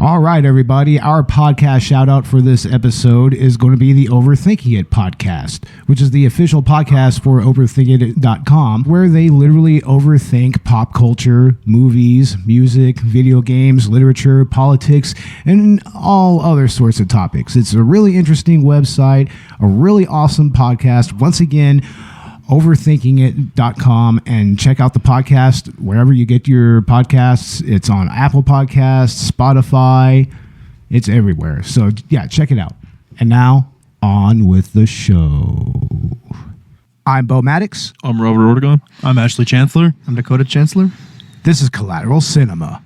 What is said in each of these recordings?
All right, everybody. Our podcast shout out for this episode is going to be the Overthinking It podcast, which is the official podcast for Overthinking.com, where they literally overthink pop culture, movies, music, video games, literature, politics, and all other sorts of topics. It's a really interesting website, a really awesome podcast. Once again, overthinkingit.com, and check out the podcast wherever you get your podcasts. It's on Apple Podcasts, Spotify, it's everywhere. So yeah, check it out. And now on with the show. I'm Bo Maddox. I'm Robert Ortegon. I'm Ashley Chancellor. I'm Dakota Chancellor. This is Collateral Cinema.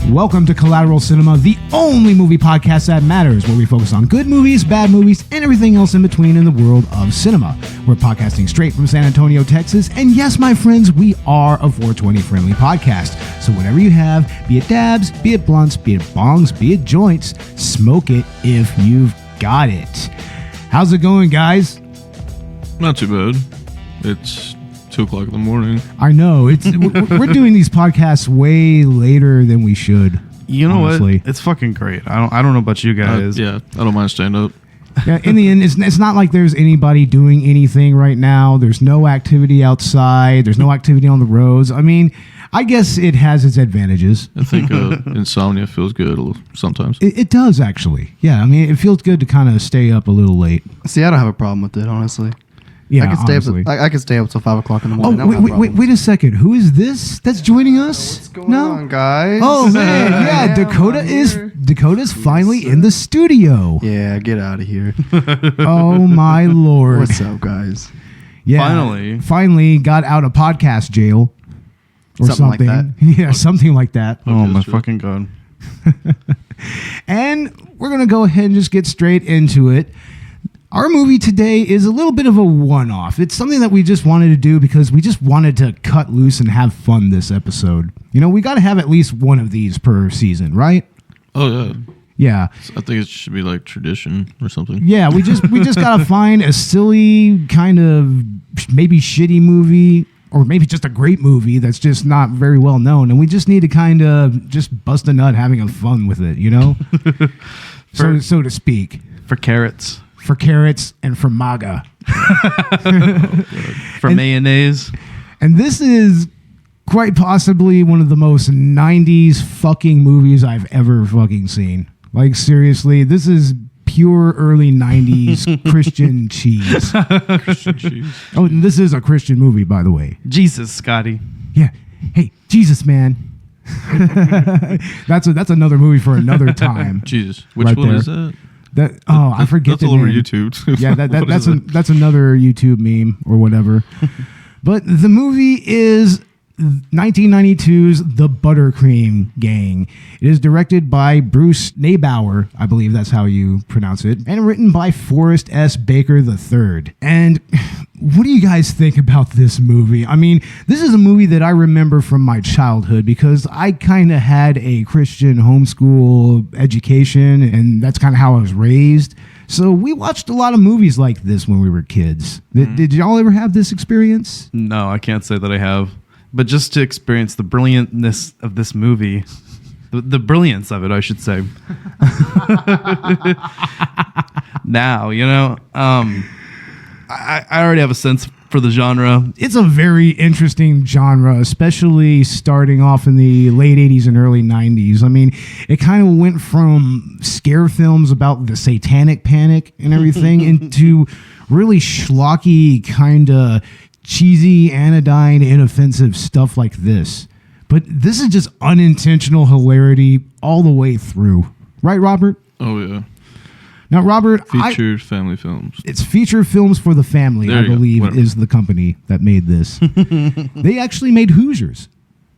Welcome to Collateral Cinema, the only movie podcast that matters, where we focus on good movies, bad movies, and everything else in between in the world of cinema. We're podcasting straight from San Antonio, Texas, and yes, my friends, we are a 420-friendly podcast. So whatever you have, be it dabs, be it blunts, be it bongs, be it joints, smoke it if you've got it. How's it going, guys? Not too bad. It's 2 o'clock in the morning. I know. We're doing these podcasts way later than we should. You know honestly. what? It's fucking great. I don't know about you guys. Yeah, I don't mind stand up. Yeah, in the end, it's not like there's anybody doing anything right now. There's no activity outside. There's no activity on the roads. I mean, I guess it has its advantages. I think insomnia feels good sometimes. It does, actually. Yeah, I mean, it feels good to kind of stay up a little late. See, I don't have a problem with it, honestly. Yeah, I can stay up till 5 o'clock in the morning. Oh, wait a second. Who is this that's joining us? What's going on, guys? Oh, man. Yeah, Dakota's finally in the studio. Yeah, get out of here. Oh, my Lord. What's up, guys? Yeah, finally got out of podcast jail. Or something. Like that. Yeah, something like that. Oh, my fucking God. And we're going to go ahead and just get straight into it. Our movie today is a little bit of a one-off. It's something that we just wanted to do because we just wanted to cut loose and have fun this episode. You know, we got to have at least one of these per season, right? Oh, yeah. Yeah. I think it should be like tradition or something. Yeah, we just got to find a silly kind of maybe shitty movie or maybe just a great movie that's just not very well known. And we just need to kind of just bust a nut having a fun with it, you know? so to speak. For carrots. For carrots and for MAGA. For mayonnaise. And this is quite possibly one of the most 90s fucking movies I've ever fucking seen. Like, seriously, this is pure early 90s Christian cheese. Christian cheese. Oh, and this is a Christian movie, by the way. Jesus, Scotty. Yeah. Hey, Jesus, man. That's another movie for another time. Jesus. Which one is that? I forget that's the all over name. YouTube. Yeah, that's another YouTube meme or whatever. But the movie is 1992's The ButterCream Gang. It is directed by Bruce Neibaur, I believe that's how you pronounce it, and written by Forrest S. Baker III. And what do you guys think about this movie? I mean, this is a movie that I remember from my childhood because I kind of had a Christian homeschool education, and that's kind of how I was raised. So we watched a lot of movies like this when we were kids. Did y'all ever have this experience? No, I can't say that I have. But just to experience the brilliantness of this movie, the brilliance of it, I should say. Now, you know, I already have a sense for the genre. It's a very interesting genre, especially starting off in the late 80s and early 90s. I mean, it kind of went from scare films about the satanic panic and everything into really schlocky kind of cheesy, anodyne, inoffensive stuff like this. But this is just unintentional hilarity all the way through. Right, Robert? Oh, yeah. Now, Robert, featured family films. It's Feature Films for the Family, I believe, is the company that made this. They actually made Hoosiers.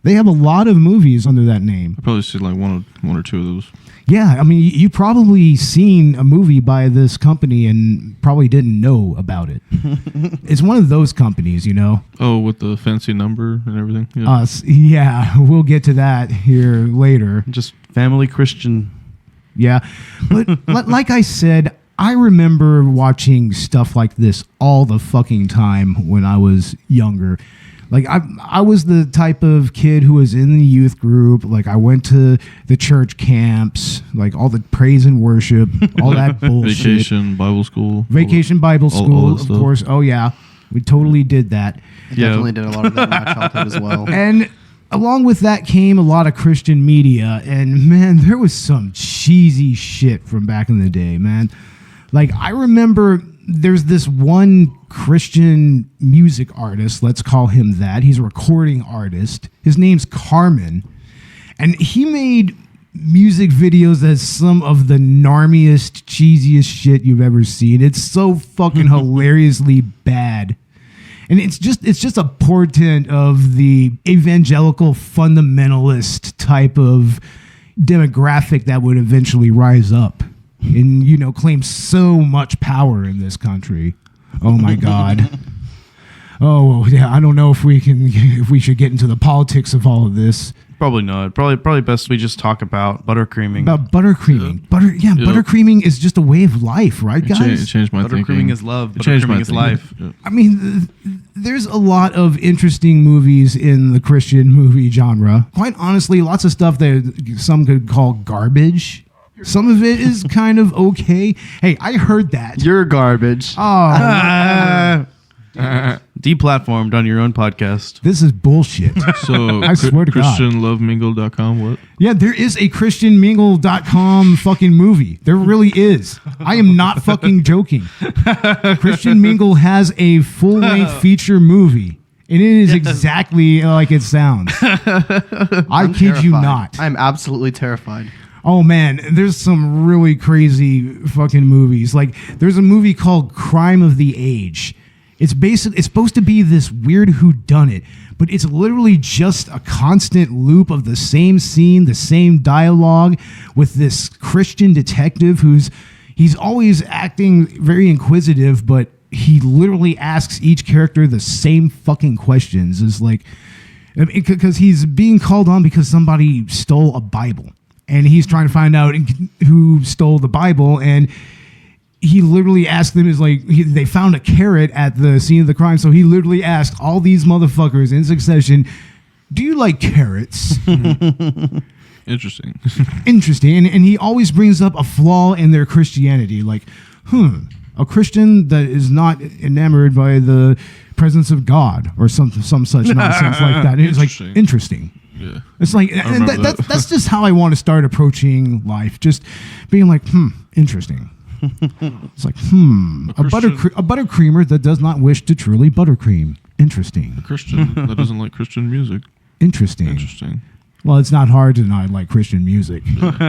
They have a lot of movies under that name. I probably see like one or two of those. Yeah, I mean, you probably seen a movie by this company and probably didn't know about it. It's one of those companies, you know. Oh, with the fancy number and everything. Yeah. Yeah, we'll get to that here later. Just family Christian. Yeah, but like I said, I remember watching stuff like this all the fucking time when I was younger. Like, I was the type of kid who was in the youth group. Like, I went to the church camps, like all the praise and worship, all that bullshit. Vacation Bible school. Vacation Bible school, all of that stuff. course. Oh, yeah. We totally did that. I definitely did a lot of that in my childhood as well. And along with that came a lot of Christian media. And, man, there was some cheesy shit from back in the day, man. Like, I remember there's this one Christian music artist, let's call him that. He's a recording artist. His name's Carmen. And he made music videos that's some of the narmiest, cheesiest shit you've ever seen. It's so fucking hilariously bad. And it's just a portent of the evangelical fundamentalist type of demographic that would eventually rise up and, you know, claim so much power in this country. Oh my God. Oh yeah, I don't know if we should get into the politics of all of this. Probably not. Probably best we just talk about buttercreaming. About buttercreaming. Yeah. Buttercreaming is just a way of life, right, It guys? changed my thinking. Buttercreaming is love. It changed my Buttercreaming is thinking. life. Yeah. I mean, there's a lot of interesting movies in the Christian movie genre. Quite honestly, lots of stuff that some could call garbage. Some of it is kind of okay. Hey, I heard that. You're garbage. Oh, Deplatformed on your own podcast. this is bullshit. So I swear to God. ChristianLoveMingle.com. What? Yeah, there is a ChristianMingle.com fucking movie. There really is. I am not fucking joking. Christian Mingle has a full-length feature movie. And it is exactly like it sounds. I kid you not. I'm absolutely terrified. Oh man, there's some really crazy fucking movies. Like there's a movie called Crime of the Age. It's supposed to be this weird whodunit, but it's literally just a constant loop of the same scene, the same dialogue with this Christian detective he's always acting very inquisitive, but he literally asks each character the same fucking questions. It's like, because he's being called on because somebody stole a Bible. And he's trying to find out who stole the Bible. And he literally asked them, they found a carrot at the scene of the crime. So he literally asked all these motherfuckers in succession, do you like carrots? Interesting. Interesting. And he always brings up a flaw in their Christianity. Like, a Christian that is not enamored by the presence of God or some such nonsense like that. It's like, interesting. Yeah. It's like, and that's just how I want to start approaching life. Just being like, interesting. It's like, a buttercreamer that does not wish to truly buttercream. Interesting. A Christian that doesn't like Christian music. Interesting. Well, it's not hard to not like Christian music,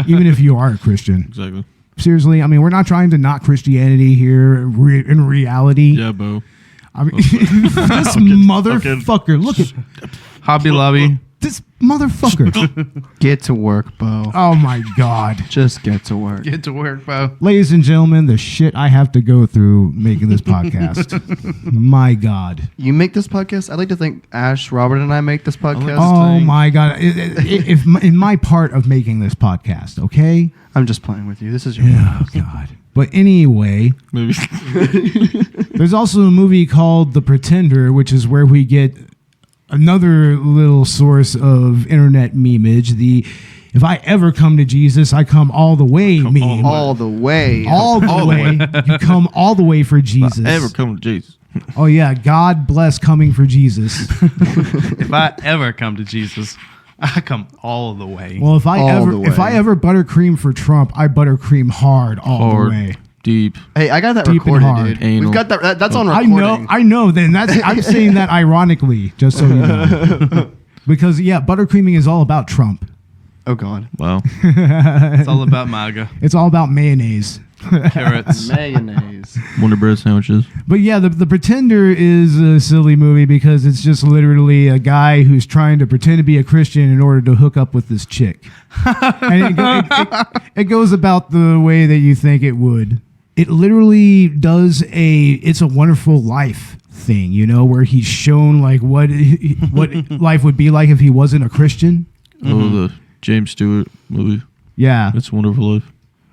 even if you are a Christian. Exactly. Seriously, I mean, we're not trying to knock Christianity here in reality. Yeah, Bo. I mean, this motherfucker, look at Hobby Lobby. this motherfucker. Get to work, Bo. Oh my God. Just get to work. Get to work, Bo. Ladies and gentlemen, the shit I have to go through making this podcast. My God. You make this podcast? I'd like to think Ash, Robert, and I make this podcast. Oh my God. If in my part of making this podcast, okay? I'm just playing with you. This is your Oh God. But anyway, Maybe. there's also a movie called The Pretender, which is where we get another little source of internet memeage. If I ever come to Jesus, I come all the way meme. all the way. All the way. You come all the way for Jesus. Ever come to Jesus. Oh yeah, God bless coming for Jesus. If I ever come to Jesus, I come all the way. Well, if I All the way. ever buttercream for Trump, I buttercream hard all the way. Deep. Hey, I got that Deep and recorded, hard. dude. Anal. We've got that. That's on I recording. know. Then I'm saying that ironically, just so you know, because buttercreaming is all about Trump. Oh God. Wow. It's all about MAGA. It's all about mayonnaise. Carrots. Mayonnaise. Wonder Bread sandwiches. But yeah, the Pretender is a silly movie because it's just literally a guy who's trying to pretend to be a Christian in order to hook up with this chick. And it goes about the way that you think it would. It literally does It's a Wonderful Life thing, you know, where he's shown like what life would be like if he wasn't a Christian. Oh, the James Stewart movie. Yeah. It's a Wonderful Life.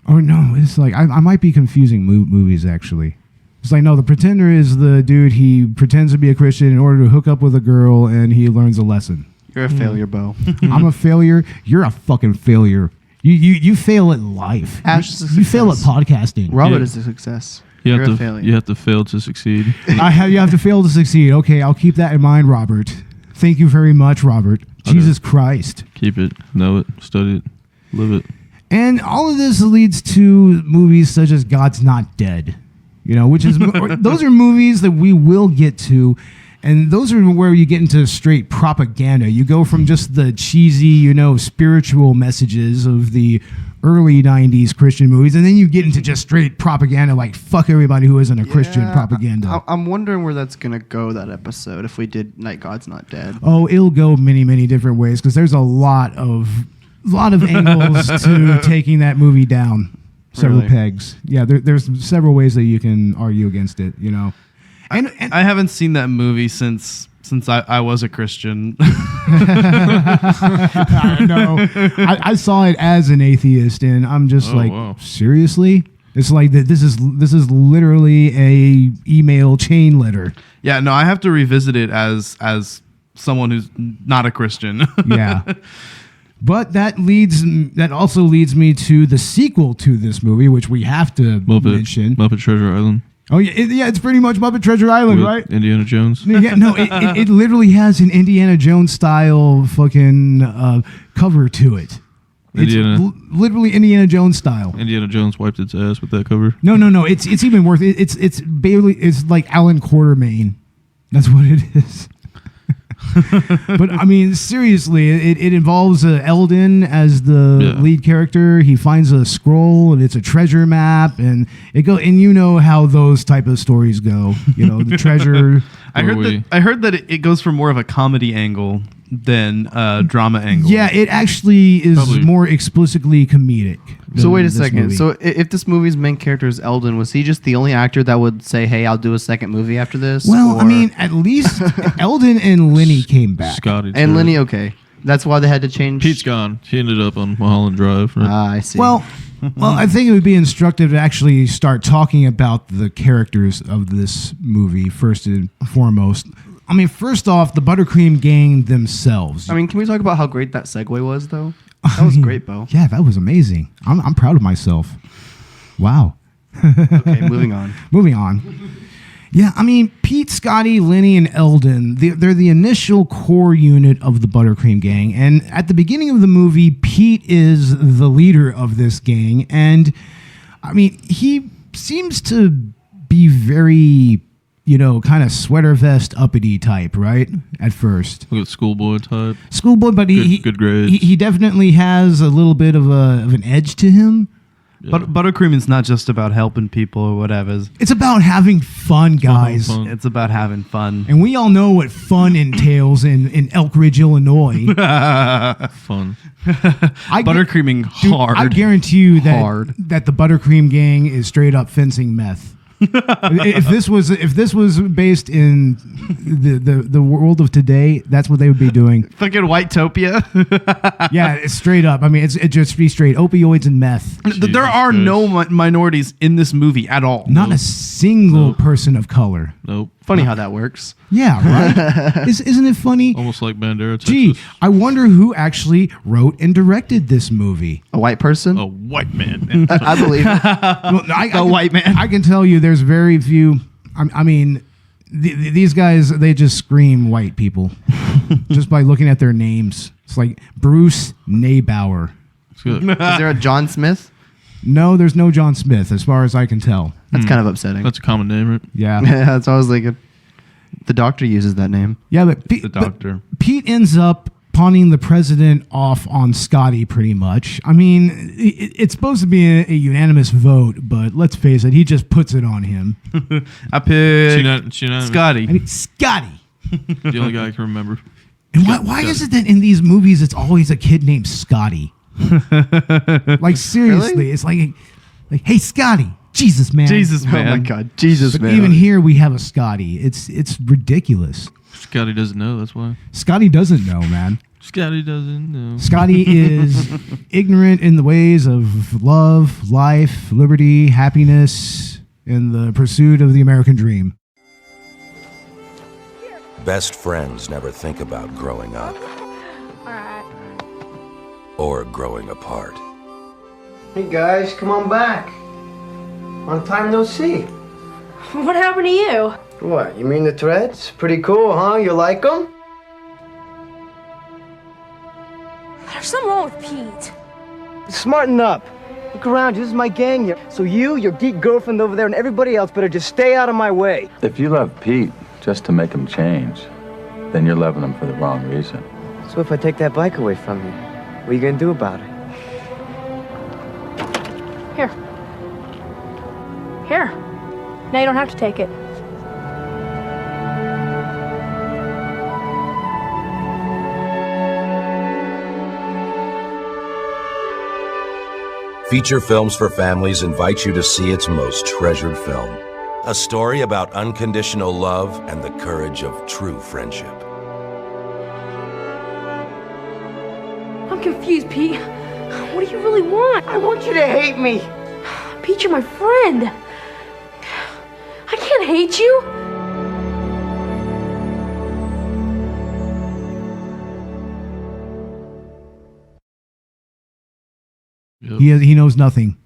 Oh no, it's like I might be confusing movies actually. It's like, no, the Pretender is the dude, he pretends to be a Christian in order to hook up with a girl and he learns a lesson. You're a failure, Bo. I'm a failure. You're a fucking failure. You fail at life. Ash is a You fail at success. podcasting. Robert Yeah. is a success. You You're have a to failure. you have to fail to succeed. You have to fail to succeed. Okay, I'll keep that in mind, Robert. Thank you very much, Robert. Okay. Jesus Christ. Keep it, know it, study it, live it. And all of this leads to movies such as God's Not Dead, you know, which is those are movies that we will get to, and those are where you get into straight propaganda. You go from just the cheesy, you know, spiritual messages of the early 90s Christian movies, and then you get into just straight propaganda, like fuck everybody who isn't a Christian propaganda. I'm wondering where that's going to go, that episode, if we did Night God's Not Dead. Oh, it'll go many, many different ways because there's a lot of angles to taking that movie down. Several Really? pegs. Yeah, there's several ways that you can argue against it, you know. And I haven't seen that movie since I was a Christian. I know. I saw it as an atheist, and I'm just Oh, like, wow. seriously? It's like that. This is literally a email chain letter. Yeah, no, I have to revisit it as someone who's not a Christian. Yeah. But that also leads me to the sequel to this movie, which we have to mention. Muppet Treasure Island. Oh yeah, it's pretty much Muppet Treasure Island, With right? Indiana Jones. Yeah, no, it literally has an Indiana Jones style fucking cover to it. It's literally Indiana Jones style. Indiana Jones wiped its ass with that cover. No, it's even worth it. It's like Alan Quartermain. That's what it is. But I mean, seriously, it involves Eldon as the lead character. He finds a scroll, and it's a treasure map, and and you know how those type of stories go. You know, the treasure. I heard that it goes for more of a comedy angle than a drama angle. Yeah, it actually is Probably. more explicitly comedic. So wait a than this second. movie. So if this movie's main character is Eldon, was he just the only actor that would say, "Hey, I'll do a second movie after this"? Well, I Or- mean, at least Eldon and Lenny came back. Scotty. and too. Lenny, okay, that's why they had to change. Pete's gone. He ended up on Mulholland Drive. Right? Ah, I see. Well, I think it would be instructive to actually start talking about the characters of this movie first and foremost. I mean, first off, the ButterCream Gang themselves. I mean, can we talk about how great that segue was, though? That was great, Bo. Yeah, that was amazing. I'm proud of myself. Wow. Okay, moving on. Moving on. Yeah, I mean, Pete, Scotty, Lenny, and Eldon, they're the initial core unit of the ButterCream Gang. And at the beginning of the movie, Pete is the leader of this gang. And, I mean, he seems to be very, you know, kind of sweater vest uppity type, right? At first. Look at schoolboy type. Schoolboy, but Good grades. he definitely has a little bit of an edge to him. Yeah. But ButterCream is not just about helping people or whatever. It's about having fun, guys. Fun. It's about having fun. And we all know what fun entails in Elk Ridge, Illinois. Fun. ButterCreaming Dude, hard. I guarantee you Hard. that the ButterCream Gang is straight up fencing meth. if this was based in the world of today, that's what they would be doing. Fucking Whitetopia. Yeah, it's straight up. I mean, it just be straight opioids and meth. There are no minorities in this movie at all. Not a single person of color. Nope. Funny how that works. Yeah, right. Isn't it funny? Almost like Bandera, Texas. Gee, I wonder who actually wrote and directed this movie. A white person? A white man. I believe it. Well, I white man. I can tell you, there's very few. I mean, these guys, they just scream white people just by looking at their names. It's like Bruce Neibaur. It's good. Is there a John Smith? No, there's no John Smith, as far as I can tell. That's kind of upsetting. That's a common name, right? Yeah, Yeah, that's what I was thinking. The doctor uses that name. yeah, but The doctor. Pete ends up pawning the president off on Scotty pretty much. I mean, it's supposed to be a unanimous vote, but let's face it, he just puts it on him. I pick Scotty. Scotty. I mean, Scotty. The only guy I can remember. And why is it that in these movies it's always a kid named Scotty? Like seriously, Really? it's like, hey Scotty, Jesus man. Jesus, man. Oh my God, Jesus, But man. even here we have a Scotty. It's ridiculous. Scotty doesn't know. That's why. Scotty doesn't know, man. Scotty doesn't know. Scotty is ignorant in the ways of love, life, liberty, happiness, and the pursuit of the American dream. Best friends never think about growing up or growing apart. Hey guys, come on back. Long time no see. What happened to you? What, you mean the threads? Pretty cool, huh? You like them? There's something wrong with Pete. Smarten up. Look around, this is my gang here. So you, your geek girlfriend over there, and everybody else better just stay out of my way. If you love Pete just to make him change, then you're loving him for the wrong reason. So if I take that bike away from you, what are you gonna do about it? Here. Here. Now you don't have to take it. Feature Films for Families invites you to see its most treasured film. A story about unconditional love and the courage of true friendship. I'm confused, Pete. What do you really want? I want you to hate me. Pete, you're my friend. I can't hate you. Yep. He knows nothing.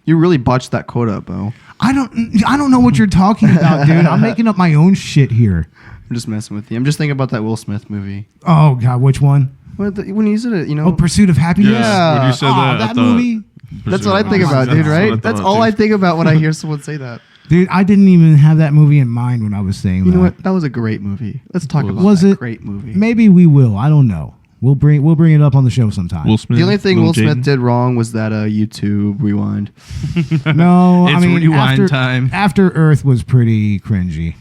You really botched that quote up, Bo. I don't know what you're talking about, dude. I'm making up my own shit here. I'm just messing with you. I'm just thinking about that Will Smith movie. Oh God, which one? When you said it, you know. Oh, Pursuit of Happiness. Yeah. When you said Oh, that, I that thought, movie. That's what I think about, dude, right? That's all I think about when I hear someone say that. Dude, I didn't even have that movie in mind when I was saying You that. know what? That was a great movie. Let's talk about Was that it? great movie. Maybe we will. I don't know. We'll bring it up on the show sometime. Will Smith. The only thing Will Smith Jaden. did wrong was that YouTube rewind. No, I It's mean rewind time. After Earth was pretty cringy.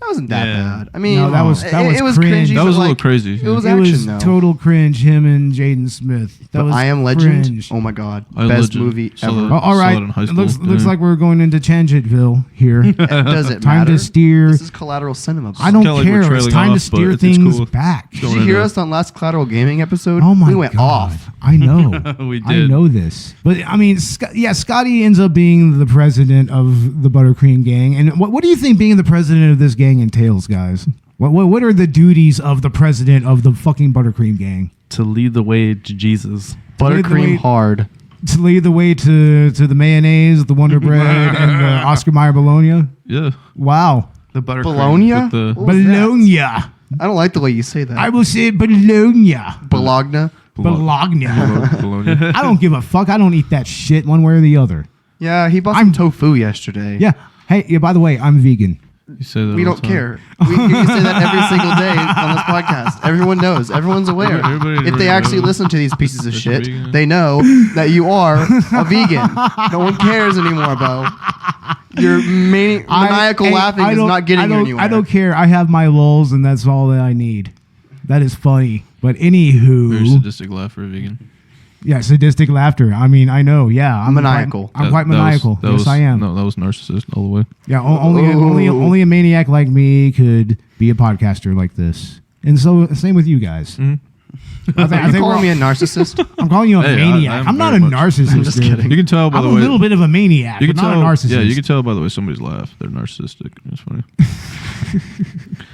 That wasn't that Yeah. bad. I mean, No, that was it was cringe. cringy. That but, was a little like, crazy. It was It action, was though. total cringe. Him and Jaden Smith. That But was I Am Legend. cringe. Oh my God, I best Legend. movie Saw ever. that. Oh, all Saw right. it in high It school. looks Yeah. like we're going into Tangentville here. Does it Time matter? to steer. This is Collateral Cinema. I don't kinda like we're care. It's trailing time to off, but steer it's things cool. back. Did you hear us on last Collateral Gaming episode? Oh my We went God. off. I know. We I did. know this. But I mean, Scotty ends up being the president of the ButterCream Gang. And what do you think being the president of this gang entails, guys? What are the duties of the president of the fucking ButterCream Gang? To lead the way to Jesus. ButterCream hard. To lead the way to the mayonnaise, the Wonder Bread, and the Oscar Mayer Bologna? Yeah. Wow. The buttercream. Bologna? With the- What was that? Bologna. I don't like the way you say that. I will say Bologna. Bologna. Bologna. Bologna. I don't give a fuck. I don't eat that shit one way or the other. Yeah, he bought some tofu yesterday. Yeah. Hey, yeah, by the way, I'm vegan. You say that We all don't the time. care. We say that every single day on this podcast. Everyone knows. Everyone's aware. Everybody If they already actually knows listen to these pieces of that shit, you're vegan. they know that you are a vegan. No one cares anymore, Bo. Your maniacal laughing is not getting you anywhere. I don't care. I have my lulls, and that's all that I need. That is funny. But Very anywho, sadistic laugh for a vegan. yeah, sadistic laughter. I mean, I know. Yeah, I'm Maniacal. I'm quite maniacal. Yes, I am. No, that was narcissist all the way. Yeah, only a maniac like me could be a podcaster like this. And so, same with you guys. Mhm. I think Are you we're calling all- me a narcissist? I'm calling you a Hey, maniac. I'm not a very much- narcissist. I'm just dude. kidding. You can tell by I'm the a way. little bit of a maniac, You but can not tell. a narcissist. Yeah, you can tell by the way somebody's laugh. They're narcissistic. It's funny.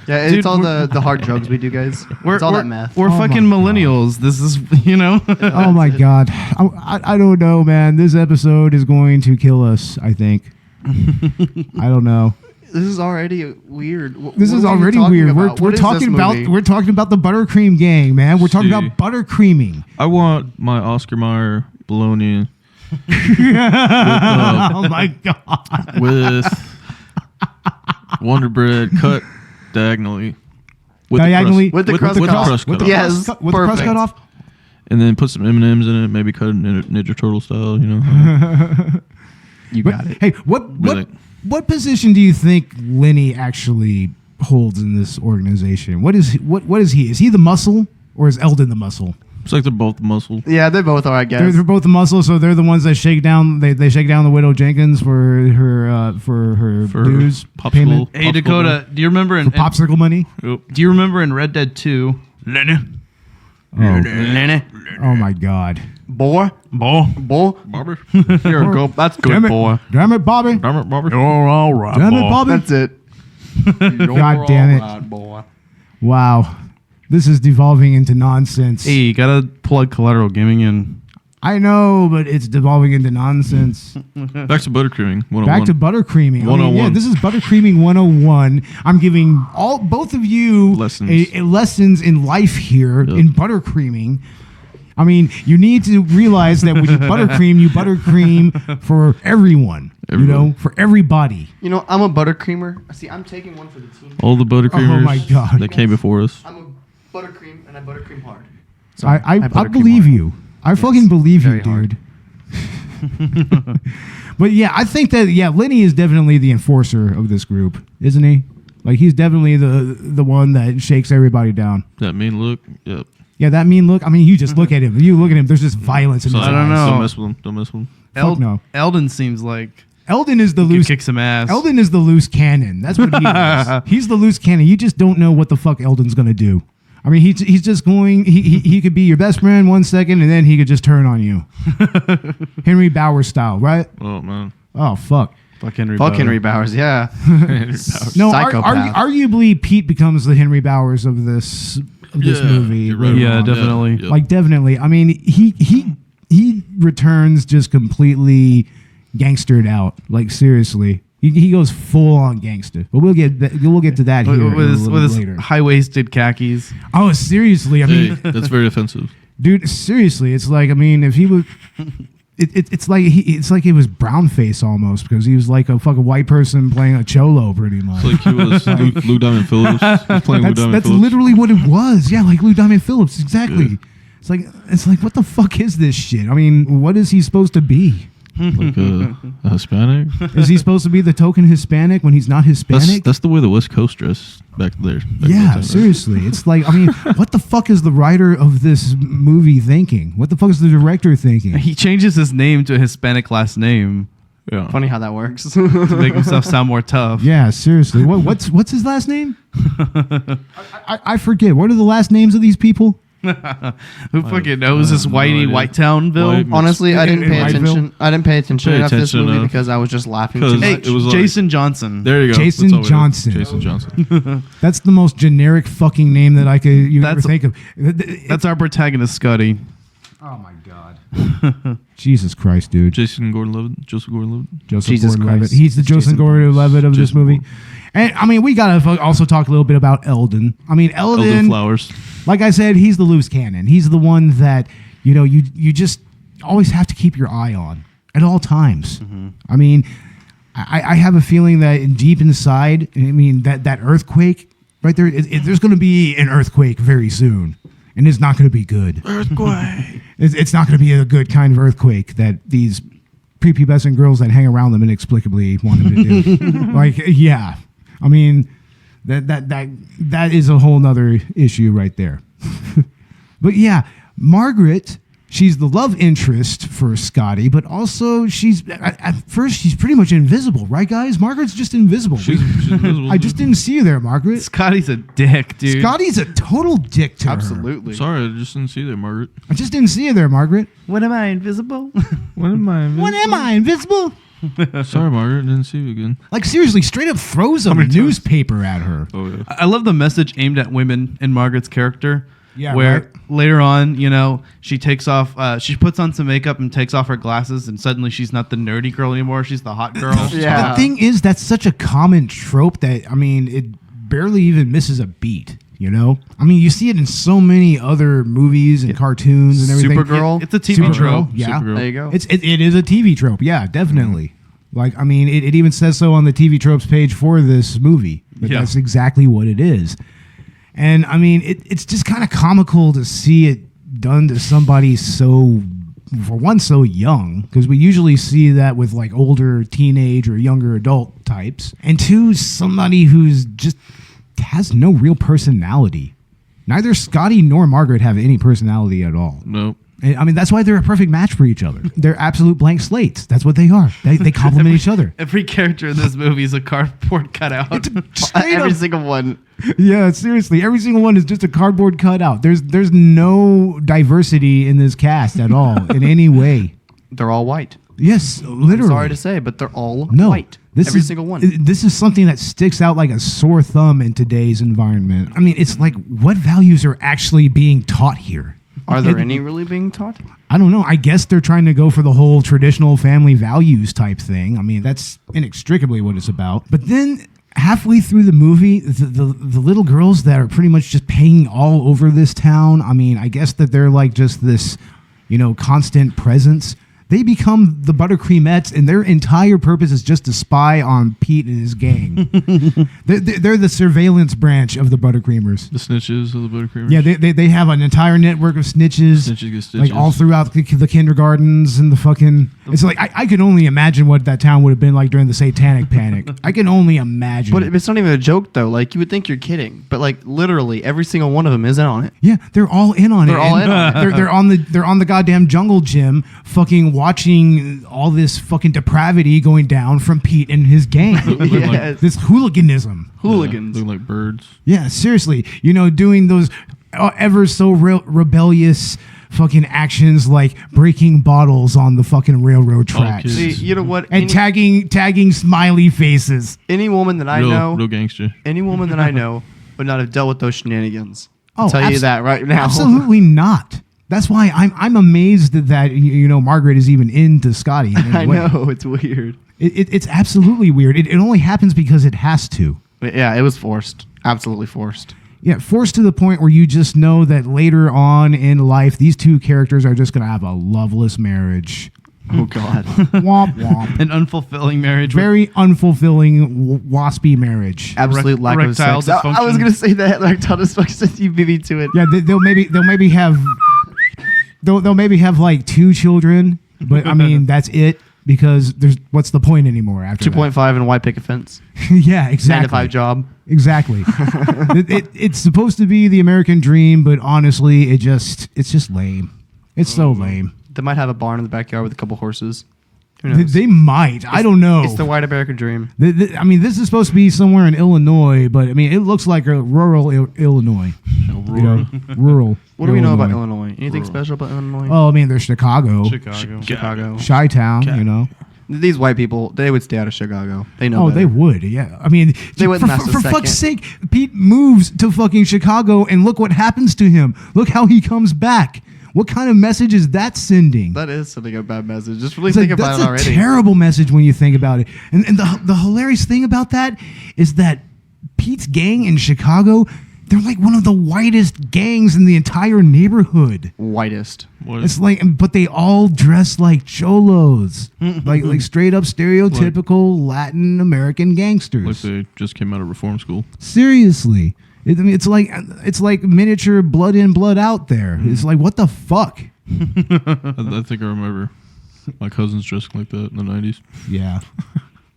Yeah, Dude, it's all we're- the hard drugs we do, guys. We're, It's all we're, that math. We're Oh fucking my God. millennials. This is, Oh my God. I don't know, man. This episode is going to kill us, I think. I don't know. This is already weird. This is already weird. We're talking about the ButterCream Gang, man. We're talking See. about buttercreaming. I want my Oscar Mayer bologna Oh my God. with Wonder Bread cut diagonally. diagonally With the crust cut off. Yes, with the crust perfect. cut off. And then put some M&Ms in it. Maybe cut it Ninja Turtle style. You know. You got it. Hey, what position do you think Lenny actually holds in this organization? What is he? Is he the muscle or is Eldon the muscle? It's like they're both muscle. Yeah, they both are, I guess. They're both the muscle, so they're the ones that shake down. They shake down the Widow Jenkins for her dues payment. Hey, Dakota, do you remember for popsicle money? Do you remember in Red Dead 2? Lenny. Oh my God. Boy. Bobby. Here we go. That's good, Damn it, boy. Damn it, Bobby. Damn it, Bobby. You're all right, Damn it, Bobby. That's it. God damn it. Right, boy. Wow. This is devolving into nonsense. Hey, you gotta plug Collateral Gaming in. I know, but it's devolving into nonsense. Back to ButterCreaming 101. Back to ButterCreaming. 101. This is ButterCreaming 101. I'm giving both of you Lessons. lessons in life here Yep. in ButterCreaming. I mean, you need to realize that when you buttercream for everyone. You know, for everybody. You know, I'm a buttercreamer. See, I'm taking one for the team. All the ButterCreamers Oh my God. that came before us. I'm a buttercream and I buttercream hard. So I buttercream believe hard. you. I fucking believe you, very hard. dude. But yeah, I think that Lenny is definitely the enforcer of this group, isn't he? Like he's definitely the one that shakes everybody down. That mean look. Yep. Yeah, that mean look. I mean, you just look at him. You look at him. There's just violence in So his I don't eyes. know. Don't mess with him. Don't mess with him. Fuck no. Eldon seems like Eldon is the he could loose. kick some ass. Eldon is the loose cannon. That's what he is. He's the loose cannon. You just don't know what the fuck Eldon's gonna do. I mean, he's just going. He could be your best friend 1 second, and then he could just turn on you. Henry Bauer style, right? Oh man. Oh fuck. Fuck Henry. Fuck Bauer. Henry Bowers, yeah. No, Psychopath. arguably Pete becomes the Henry Bowers of this movie. You're right. later Yeah, on. definitely. Yeah. Like definitely. I mean, he returns just completely gangstered out. Like seriously, he goes full on gangster. But we'll get to that here With his, a little with later. his high-waisted khakis. Oh, seriously. I mean, Hey, that's very offensive. dude, seriously, it's like, I mean, if he was, it's like he was brown face almost because he was like a fucking white person playing a cholo pretty much. It's like he was Lou Diamond Phillips. He was playing Lou Diamond That's Phillips. literally what it was. Yeah, like Lou Diamond Phillips, exactly. It's like what the fuck is this shit? I mean, what is he supposed to be? Like a Hispanic. Is he supposed to be the token Hispanic when he's not Hispanic? That's the way the West Coast dressed back there. Back Yeah, then. seriously. It's like, I mean, what the fuck is the writer of this movie thinking? What the fuck is the director thinking? He changes his name to a Hispanic last name Yeah. Funny how that works. to make himself sound more tough. Yeah, seriously. What's his last name? I forget. What are the last names of these people? Who fucking knows this no whitey idea. Whitetownville? White- Honestly, I didn't pay Whiteville? attention. I didn't pay attention Pay enough to this attention movie enough. because I was just laughing Because too Hey, much. it was like- Jason Johnson. There you go. Jason That's all it is. Johnson. Jason Johnson. That's the most generic fucking name that I could ever That's- think of. That's our protagonist, Scotty. Oh my god. Jesus Christ, dude. Joseph Gordon-Levitt. Joseph Jesus Gordon-Levitt. Christ. He's the Joseph Jason Gordon-Levitt of this Jason movie. Bourne. And I mean, we gotta also talk a little bit about Eldon. I mean, Eldon Flowers. like I said, he's the loose cannon. He's the one that you just always have to keep your eye on at all times. I mean, I have a feeling that deep inside, I mean, that earthquake right there, there's going to be an earthquake very soon, and it's not going to be good. Earthquake. It's not going to be a good kind of earthquake that these prepubescent girls that hang around them inexplicably want them to do. Like, yeah, I mean, that is a whole nother issue right there. But yeah, Margaret, she's the love interest for Scotty, but also at first she's pretty much invisible, right, guys? Margaret's just invisible. She's invisible. I just didn't see you there, Margaret. Scotty's a dick, dude. Scotty's a total dick to her. Absolutely. Sorry, I just didn't see that, Margaret. I just didn't see you there, Margaret. What am I, invisible? When am I? When am I invisible? Sorry, Margaret. Didn't see you again. Like seriously, straight up throws a newspaper at her. Oh yeah. I love the message aimed at women in Margaret's character. Yeah, where right. later on, she takes off, she puts on some makeup and takes off her glasses, and suddenly she's not the nerdy girl anymore. She's the hot girl. Yeah. The thing is, that's such a common trope that, I mean, it barely even misses a beat, I mean, you see it in so many other movies and cartoons and everything. Supergirl. It's a TV trope. Yeah. Supergirl. There you go. It is a TV trope. Yeah, definitely. Like, I mean, it even says so on the TV tropes page for this movie. But Yeah. that's exactly what it is. And I mean, it's just kind of comical to see it done to somebody so, for one, so young, because we usually see that with like older teenage or younger adult types, and two, somebody who's just has no real personality. Neither Scotty nor Margaret have any personality at all. Nope. I mean, that's why they're a perfect match for each other. They're absolute blank slates. That's what they are. They complement each other. Every character in this movie is a cardboard cutout. Every single one. Yeah, seriously. Every single one is just a cardboard cutout. There's no diversity in this cast at all in any way. They're all white. Yes, literally. I'm sorry to say, but they're all white. Every single one. This is something that sticks out like a sore thumb in today's environment. I mean, it's like, what values are actually being taught here? Are there any really being taught? I don't know. I guess they're trying to go for the whole traditional family values type thing. I mean, that's inextricably what it's about. But then halfway through the movie, the little girls that are pretty much just paying all over this town, I mean, I guess that they're like just this, constant presence. They become the ButterCreamettes, and their entire purpose is just to spy on Pete and his gang. They're the surveillance branch of the ButterCreamers. The snitches of the ButterCreamers. Yeah, they have an entire network of snitches. Snitches get stitches. Like all throughout the kindergartens and the fucking... It's like, I can only imagine what that town would have been like during the Satanic Panic. I can only imagine. But it's not even a joke, though. Like, you would think you're kidding. But, like, literally, every single one of them is in on it. Yeah, they're all in on it. They're all in on it. They're on the goddamn jungle gym fucking watching all this fucking depravity going down from Pete and his gang. Yes. This hooliganism. Hooligans. Looking like birds. Yeah, seriously. Doing those ever so rebellious fucking actions like breaking bottles on the fucking railroad tracks. kids. See, you know what? And tagging smiley faces. Any woman that I know, Real gangster. any woman that I know would not have dealt with those shenanigans. Oh, I'll tell you that right now. Absolutely not. That's why I'm amazed that Margaret is even into Scotty. In any I way. know, it's weird. It's absolutely weird. It only happens because it has to. But yeah, it was forced. Absolutely forced. Yeah, forced to the point where you just know that later on in life, these two characters are just going to have a loveless marriage. Oh, God. Womp womp. An unfulfilling marriage. Very unfulfilling, waspy marriage. Absolute lack of erectile sex. I was dysfunction. going to say that. Erectile dysfunction. You beat me to it. Yeah, they'll maybe have they'll maybe have like 2 children, but I mean that's it because what's the point anymore after 2.5 and white picket fence. that? Yeah, 9 exactly. to 5 job. Exactly. It's supposed to be the American dream, but honestly, it's just lame. It's so lame. They might have a barn in the backyard with a couple horses. Who knows? They might. I don't know. It's the white American dream. I mean, this is supposed to be somewhere in Illinois, but I mean, it looks like a rural Illinois. Rural. What do we know about Illinois? Anything special about Illinois? Oh, I mean, there's Chicago, Chicago. Chi-Town, These white people, they would stay out of Chicago. They know Oh, better. they would, yeah. I mean, They wouldn't last a for second. fuck's sake, Pete moves to fucking Chicago, and look what happens to him. Look how he comes back. What kind of message is that sending? That is something a bad message. Just really It's think like, about it that's already. a terrible message when you think about it. And the hilarious thing about that is that Pete's gang in Chicago, they're like one of the whitest gangs in the entire neighborhood. Whitest. It's like, but they all dress like cholos, like straight up stereotypical Latin American gangsters. Like they just came out of reform school. Seriously, I mean, it's like miniature blood in, blood out. There, it's like what the fuck. I think I remember my cousins dressing like that in the 90s. Yeah,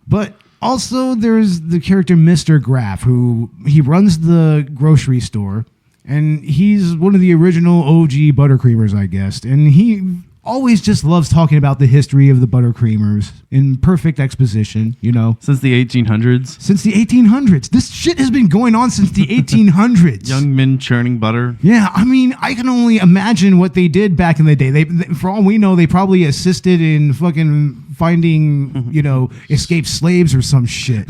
but also there's the character Mr. Graff, who he runs the grocery store. And he's one of the original OG ButterCreamers, I guess. And he always just loves talking about the history of the ButterCreamers in perfect exposition, Since the 1800s. Since the 1800s. This shit has been going on since the 1800s. Young men churning butter. Yeah, I mean, I can only imagine what they did back in the day. They for all we know, they probably assisted in fucking finding, escaped slaves or some shit.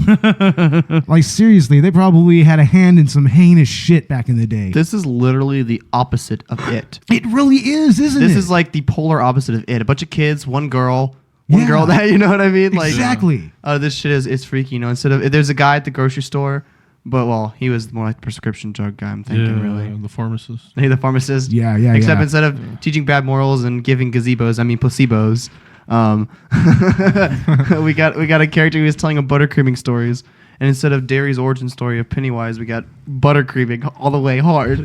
Like, seriously, they probably had a hand in some heinous shit back in the day. This is literally the opposite of it. It really is, isn't it? This is like the polar opposite of it. A bunch of kids, one girl that, you know what I mean? Like, exactly. This shit is freaky, Instead of, there's a guy at the grocery store, but, he was more like the prescription drug guy, I'm thinking, really. The pharmacist. Hey, the pharmacist. Yeah. Except instead of teaching bad morals and giving gazebos, I mean placebos. We got a character who was telling him buttercreaming stories, And instead of Derry's origin story of Pennywise, we got ButterCreaming all the way hard.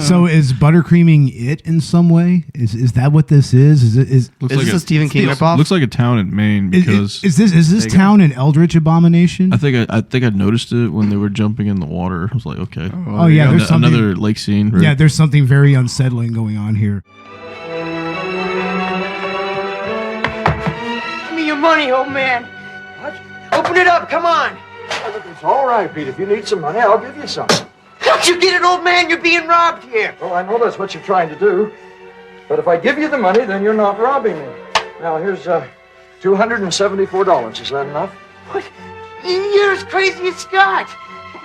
So is ButterCreaming it in some way? Is that what this is? Is this a Stephen King ripoff? Looks like a town in Maine because is this town an Eldritch Abomination? I think I noticed it when they were jumping in the water. I was like, okay. Oh yeah, there's another lake scene. Right? Yeah, there's something very unsettling going on here. Give me your money, old man. What? Open it up, come on. Look, it's all right, Pete. If you need some money, I'll give you some. Don't you get it, old man? You're being robbed here. Well, I know that's what you're trying to do. But if I give you the money, then you're not robbing me. Now, here's $274. Is that enough? What? You're as crazy as Scott.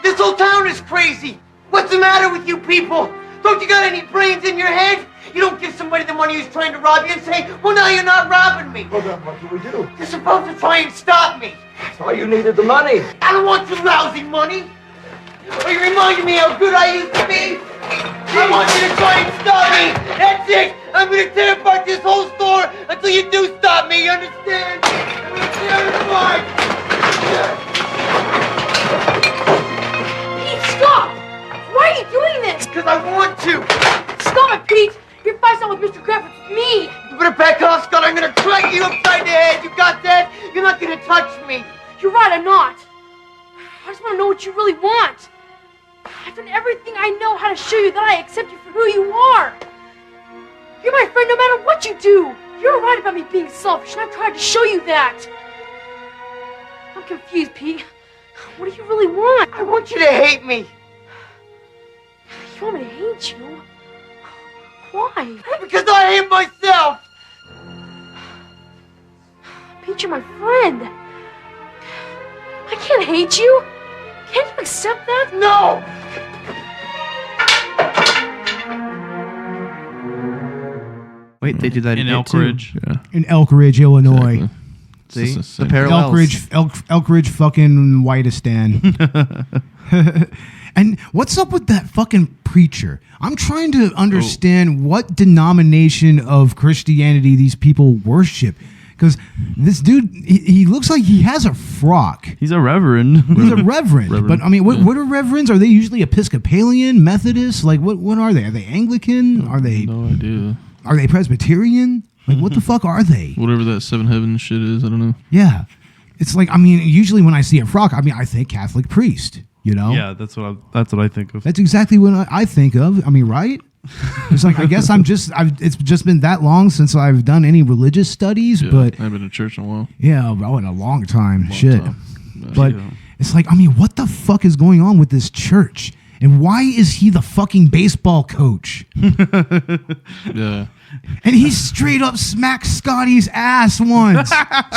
This whole town is crazy. What's the matter with you people? Don't you got any brains in your head? You don't give somebody the money who's trying to rob you and say, well, now you're not robbing me. Well, then what do we do? You're supposed to try and stop me. Oh, you needed the money. I don't want your lousy money. Oh, you reminded me how good I used to be. I want you to try and stop me. That's it. I'm going to tear apart this whole store until you do stop me. You understand? I'm going to tear it apart. Pete, stop! Why are you doing this? Because I want to. Stop it, Pete! You're fighting with Mr. Kraft, it's me! You better back off, Scott. I'm going to crack you upside the head. You got that? You're not going to touch me. You're right, I'm not. I just want to know what you really want. I've done everything I know how to show you that I accept you for who you are. You're my friend no matter what you do. You're right about me being selfish, and I've tried to show you that. I'm confused, Pete. What do you really want? I want you to hate me. You want me to hate you? Why? Because I hate myself. Pete, you're my friend. I can't hate you. Can't you accept that? No. Wait, they do that In in Elk Ridge. Yeah. In Elk Ridge, Illinois. Exactly. See? It's the The same. parallels. Elk Ridge fucking Whiteistan. And what's up with that fucking preacher? I'm trying to understand what denomination of Christianity these people worship. Because this dude, he looks like he has a frock. He's a reverend. He's a reverend. But I mean, what are reverends? Are they usually Episcopalian, Methodist? Like, what are they? Are they Anglican? Are they No idea. Are they Presbyterian? Like, what the fuck are they? Whatever that Seven Heavens shit is, I don't know. Yeah. It's like, I mean, usually when I see a frock, I mean, I think Catholic priest, you know? Yeah, that's what I think of. That's exactly what I think of. I mean, right? It's like, I guess it's just been that long since I've done any religious studies, Yeah, but I haven't been to church in a while. yeah, oh, in a long time. Shit. time. But it's like, I mean, what the fuck is going on with this church? And why is he the fucking baseball coach? Yeah. And he straight up smacked Scotty's ass once.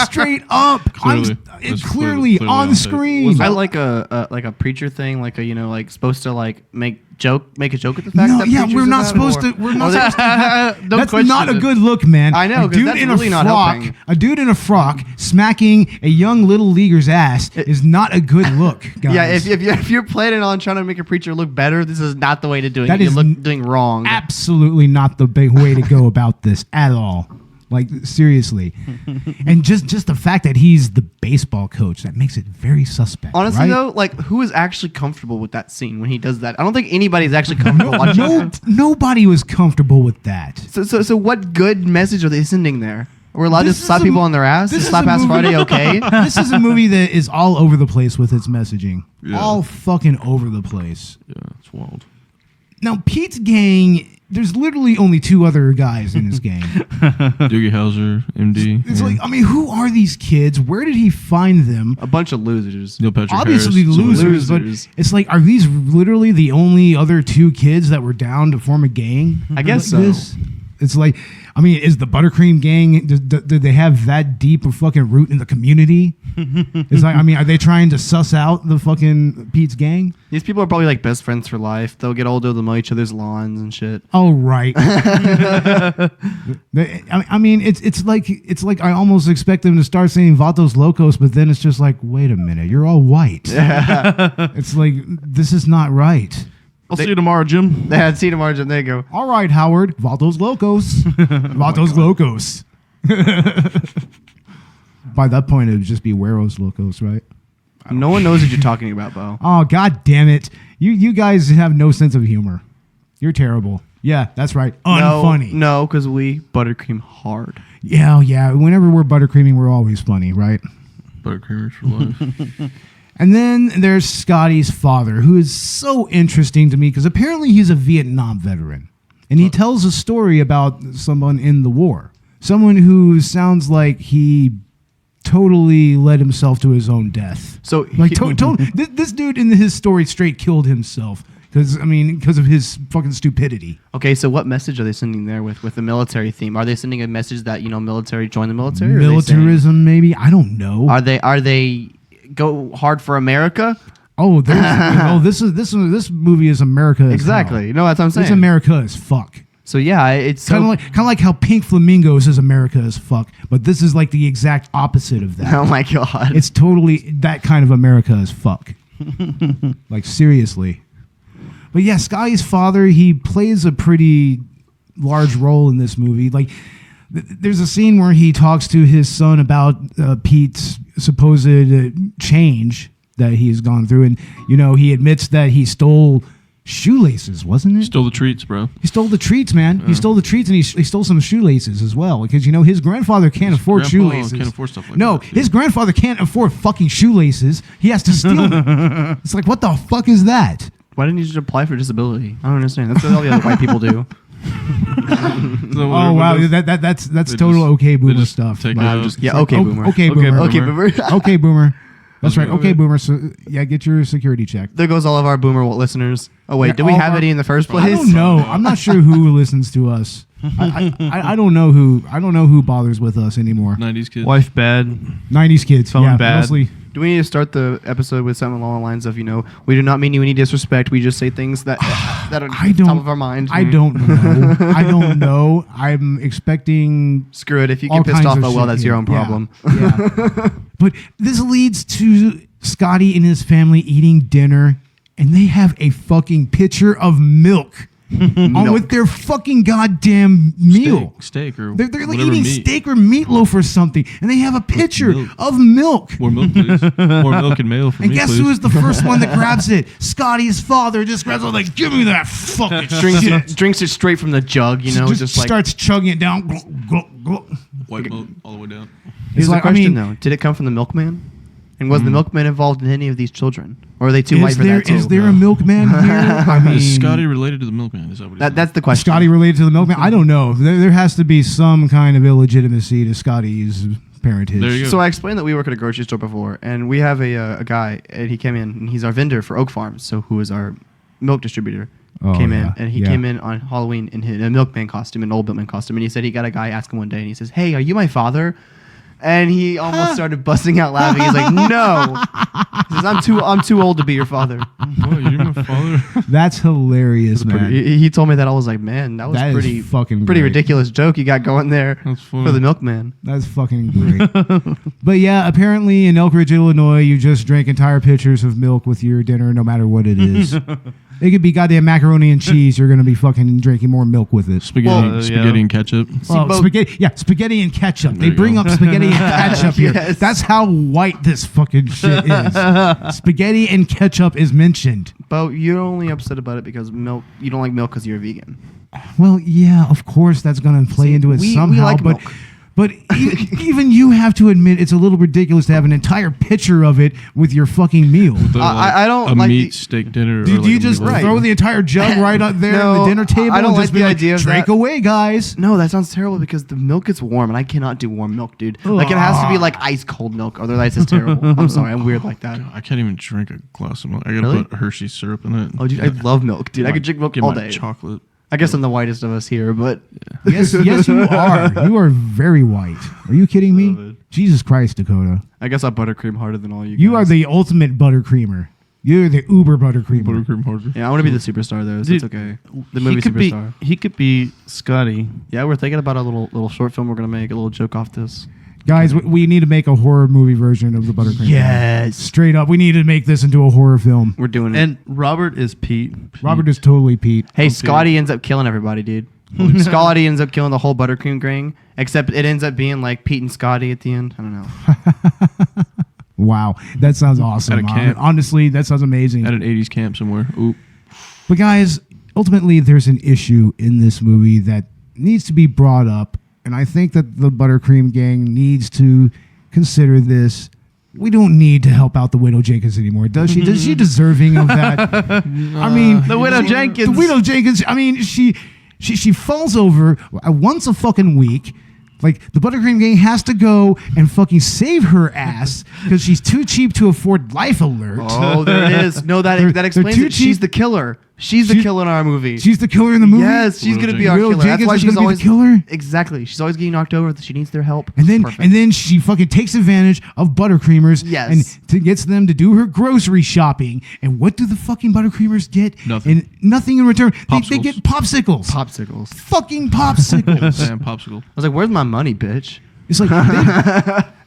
Straight up. Clearly. That's Clearly clearly on on tape. screen. Was that like a preacher thing? Like like supposed to like make a joke at the fact No, that yeah, preachers we're do not that, supposed or- to. We're not supposed to. Don't That's question not a it. good look, man. I know, A 'cause dude that's in really a not frock. helping. A dude in a frock smacking a young little leaguer's ass is not a good look, guys. Yeah, if you're planning on trying to make a preacher look better, this is not the way to do it. That You're is doing wrong. absolutely not the big way to go about this at all. Like, seriously. And just the fact that he's the baseball coach, that makes it very suspect. Honestly, right? though, like, who is actually comfortable with that scene when he does that? I don't think anybody's actually comfortable watching that. Nobody was comfortable with that. So what good message are they sending there? We're allowed This to is slap a- people on their ass? this Is is slap a ass movie- Friday okay? This is a movie that is all over the place with its messaging. Yeah. All fucking over the place. Yeah, it's wild. Now, Pete's gang, there's literally only two other guys in his gang. Doogie Howser, MD. It's like, I mean, who are these kids? Where did he find them? A bunch of losers. Neil Patrick Obviously Harris. losers, but it's like, are these literally the only other two kids that were down to form a gang? I guess like so. this? It's like, I mean, is the ButterCream gang, do they have that deep a fucking root in the community? It's like, I mean, are they trying to suss out the fucking Pete's gang? These people are probably like best friends for life. They'll get older, they'll mow each other's lawns and shit. Oh, right. I mean, it's like I almost expect them to start saying Vatos Locos, but then it's just like, wait a minute, you're all white. It's like, this is not right. I'll see you tomorrow, Jim. They had seen a margin. There you go. All right, Howard, Vatos Locos. Vatos Locos. By that point, it would just be Wareos Locos, right? No one knows what you're talking about, Bo. Oh, god damn it. You guys have no sense of humor. You're terrible. Yeah, that's right. Unfunny. No, because we ButterCream hard. Yeah. Whenever we're buttercreaming, we're always funny, right? ButterCreamers for life. And then there's Scotty's father, who is so interesting to me because apparently he's a Vietnam veteran. And he tells a story about someone in the war. Someone who sounds like he totally led himself to his own death. So like, this dude in his story straight killed himself because of his fucking stupidity. Okay, so what message are they sending there with the military theme? Are they sending a message that military join the military? Militarism, maybe. I don't know. Are they go hard for America? Oh, this movie is America. Exactly. No, that's what I'm saying. It's America as fuck. So yeah, it's kind of like how Pink Flamingos is America as fuck, but this is like the exact opposite of that. Oh my god, it's totally that kind of America as fuck. Like seriously. But yeah, Scotty's father, he plays a pretty large role in this movie. Like, there's a scene where he talks to his son about Pete's supposed change that he's gone through, and he admits that he stole shoelaces, wasn't it? Stole the treats, bro. He stole the treats, man. Yeah. He stole the treats, and he stole some shoelaces as well, because his grandfather can't afford shoelaces. Can't afford stuff like no, that. his grandfather can't afford fucking shoelaces. He has to steal them. It's like, what the fuck is that? Why didn't you just apply for disability? I don't understand. That's what all the other white people do. Oh wow, that's total okay boomer stuff. Okay boomer. Okay boomer. Okay boomer. Okay boomer. That's right. Okay boomer. So yeah, get your security check. There goes all of our boomer listeners. Oh wait, did we have any in the first place? I don't know. I'm not sure who listens to us. I don't know who bothers with us anymore. 90s kids. Wife bad. 90s kids. Phone bad. Mostly. Do we need to start the episode with something along the lines of, we do not mean you any disrespect. We just say things that are on top of our mind. I don't know. I don't know. I'm expecting. Screw it. If you get pissed off, that's your own problem. Yeah. But this leads to Scotty and his family eating dinner, and they have a fucking pitcher of milk. With their fucking goddamn meal. Steak or they're like eating steak or meatloaf or something, and they have a pitcher of milk. More milk, please. More milk and mayo for me, and guess who is the first one that grabs it? Scotty's father just grabs it like, give me that fucking shit. Drinks it straight from the jug, just like starts chugging it down. White milk all the way down. Here's the question, though. Did it come from the milkman? And was the milkman involved in any of these children? Or are they too white for that too? Is there a milkman here? Is Scotty related to the milkman? Is that that's the question. Scotty related to the milkman? I don't know. There has to be some kind of illegitimacy to Scotty's parentage. There you go. So I explained that we work at a grocery store before, and we have a guy, and he came in, and he's our vendor for Oak Farms, who is our milk distributor. Came in on Halloween in a milkman costume, an old milkman costume, and he said he got a guy ask him one day, and he says, "Hey, are you my father?" And he almost started busting out laughing. He's like, "No." He says, I'm too old to be your father." Boy, you're my father. That's hilarious, man. He told me that. I was like, man, that was pretty ridiculous joke you got going there for the milkman. That's fucking great. But yeah, apparently in Elk Ridge, Illinois, you just drink entire pitchers of milk with your dinner, no matter what it is. It could be goddamn macaroni and cheese. You're going to be fucking drinking more milk with it. Spaghetti and ketchup. Spaghetti and ketchup. They bring up spaghetti and ketchup here. Yes. That's how white this fucking shit is. Spaghetti and ketchup is mentioned. Bo, you're only upset about it because milk. You don't like milk because you're a vegan. Well, yeah, of course that's going to play into it somehow. We like milk. But even you have to admit it's a little ridiculous to have an entire pitcher of it with your fucking meal. I don't a like meat steak dinner. Do you just throw the entire jug right up there at the dinner table? I don't and like just the idea of drink that. away, guys. No, that sounds terrible because the milk gets warm and I cannot do warm milk, dude. Like it has to be like ice cold milk, otherwise it's terrible. I'm sorry, I'm weird like that. I can't even drink a glass of milk. I gotta put Hershey syrup in it. Oh, dude, I love milk, dude. I could drink milk all day. Chocolate. I guess I'm the whitest of us here, but yes, you are. You are very white. Are you kidding me? Jesus Christ, Dakota. I guess I buttercream harder than all you guys. You are the ultimate buttercreamer. You're the uber buttercreamer. ButterCream harder. Yeah, I want to be the superstar though, so it's okay. The movie superstar. He could be Scotty. Yeah, we're thinking about a little short film we're gonna make, a little joke off this. Guys, we need to make a horror movie version of the ButterCream. Yes. Straight up. We need to make this into a horror film. We're doing it. And Robert is Pete. Robert is totally Pete. Hey, Scotty ends up killing everybody, dude. Scotty ends up killing the whole ButterCream gang, except it ends up being like Pete and Scotty at the end. I don't know. Wow, that sounds awesome. At a camp. Honestly, that sounds amazing. At an 80s camp somewhere. Ooh. But guys, ultimately, there's an issue in this movie that needs to be brought up, and I think that the ButterCream Gang needs to consider this. We don't need to help out the Widow Jenkins anymore, does she? Is she deserving of that? I mean, The Widow Jenkins. The Widow Jenkins. I mean, she falls over once a fucking week. Like, the ButterCream Gang has to go and fucking save her ass because she's too cheap to afford Life Alert. Oh, there it is. No, that explains too it. She's the killer. She's the killer in our movie. She's the killer in the movie? Yes, she's going to be our Widow killer. That's Jenkins why is she's gonna be always the killer? Exactly. She's always getting knocked over. She needs their help. And Perfect. then she fucking takes advantage of buttercreamers Yes. and gets them to do her grocery shopping. And what do the fucking buttercreamers get? Nothing. And nothing in return. They Popsicles. get popsicles. Popsicles. Fucking popsicles. Damn popsicle. I was like, where's my money, bitch? It's like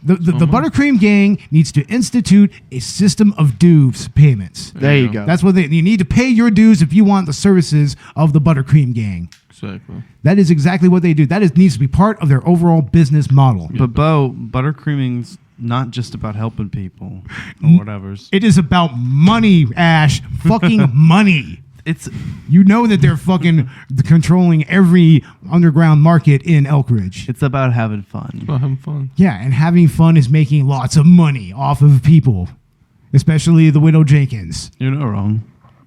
the ButterCream Gang needs to institute a system of dues payments. There you go. That's what you need to pay your dues if you want the services of the ButterCream Gang. Exactly. That is exactly what they do. Needs to be part of their overall business model. But Bo, buttercreaming's not just about helping people or whatever's. It is about money, Ash. Fucking money. It's You know that they're fucking controlling every underground market in Elkridge. it's about having fun. About having fun. Yeah, and having fun is making lots of money off of people, especially the Widow Jenkins. You're not wrong.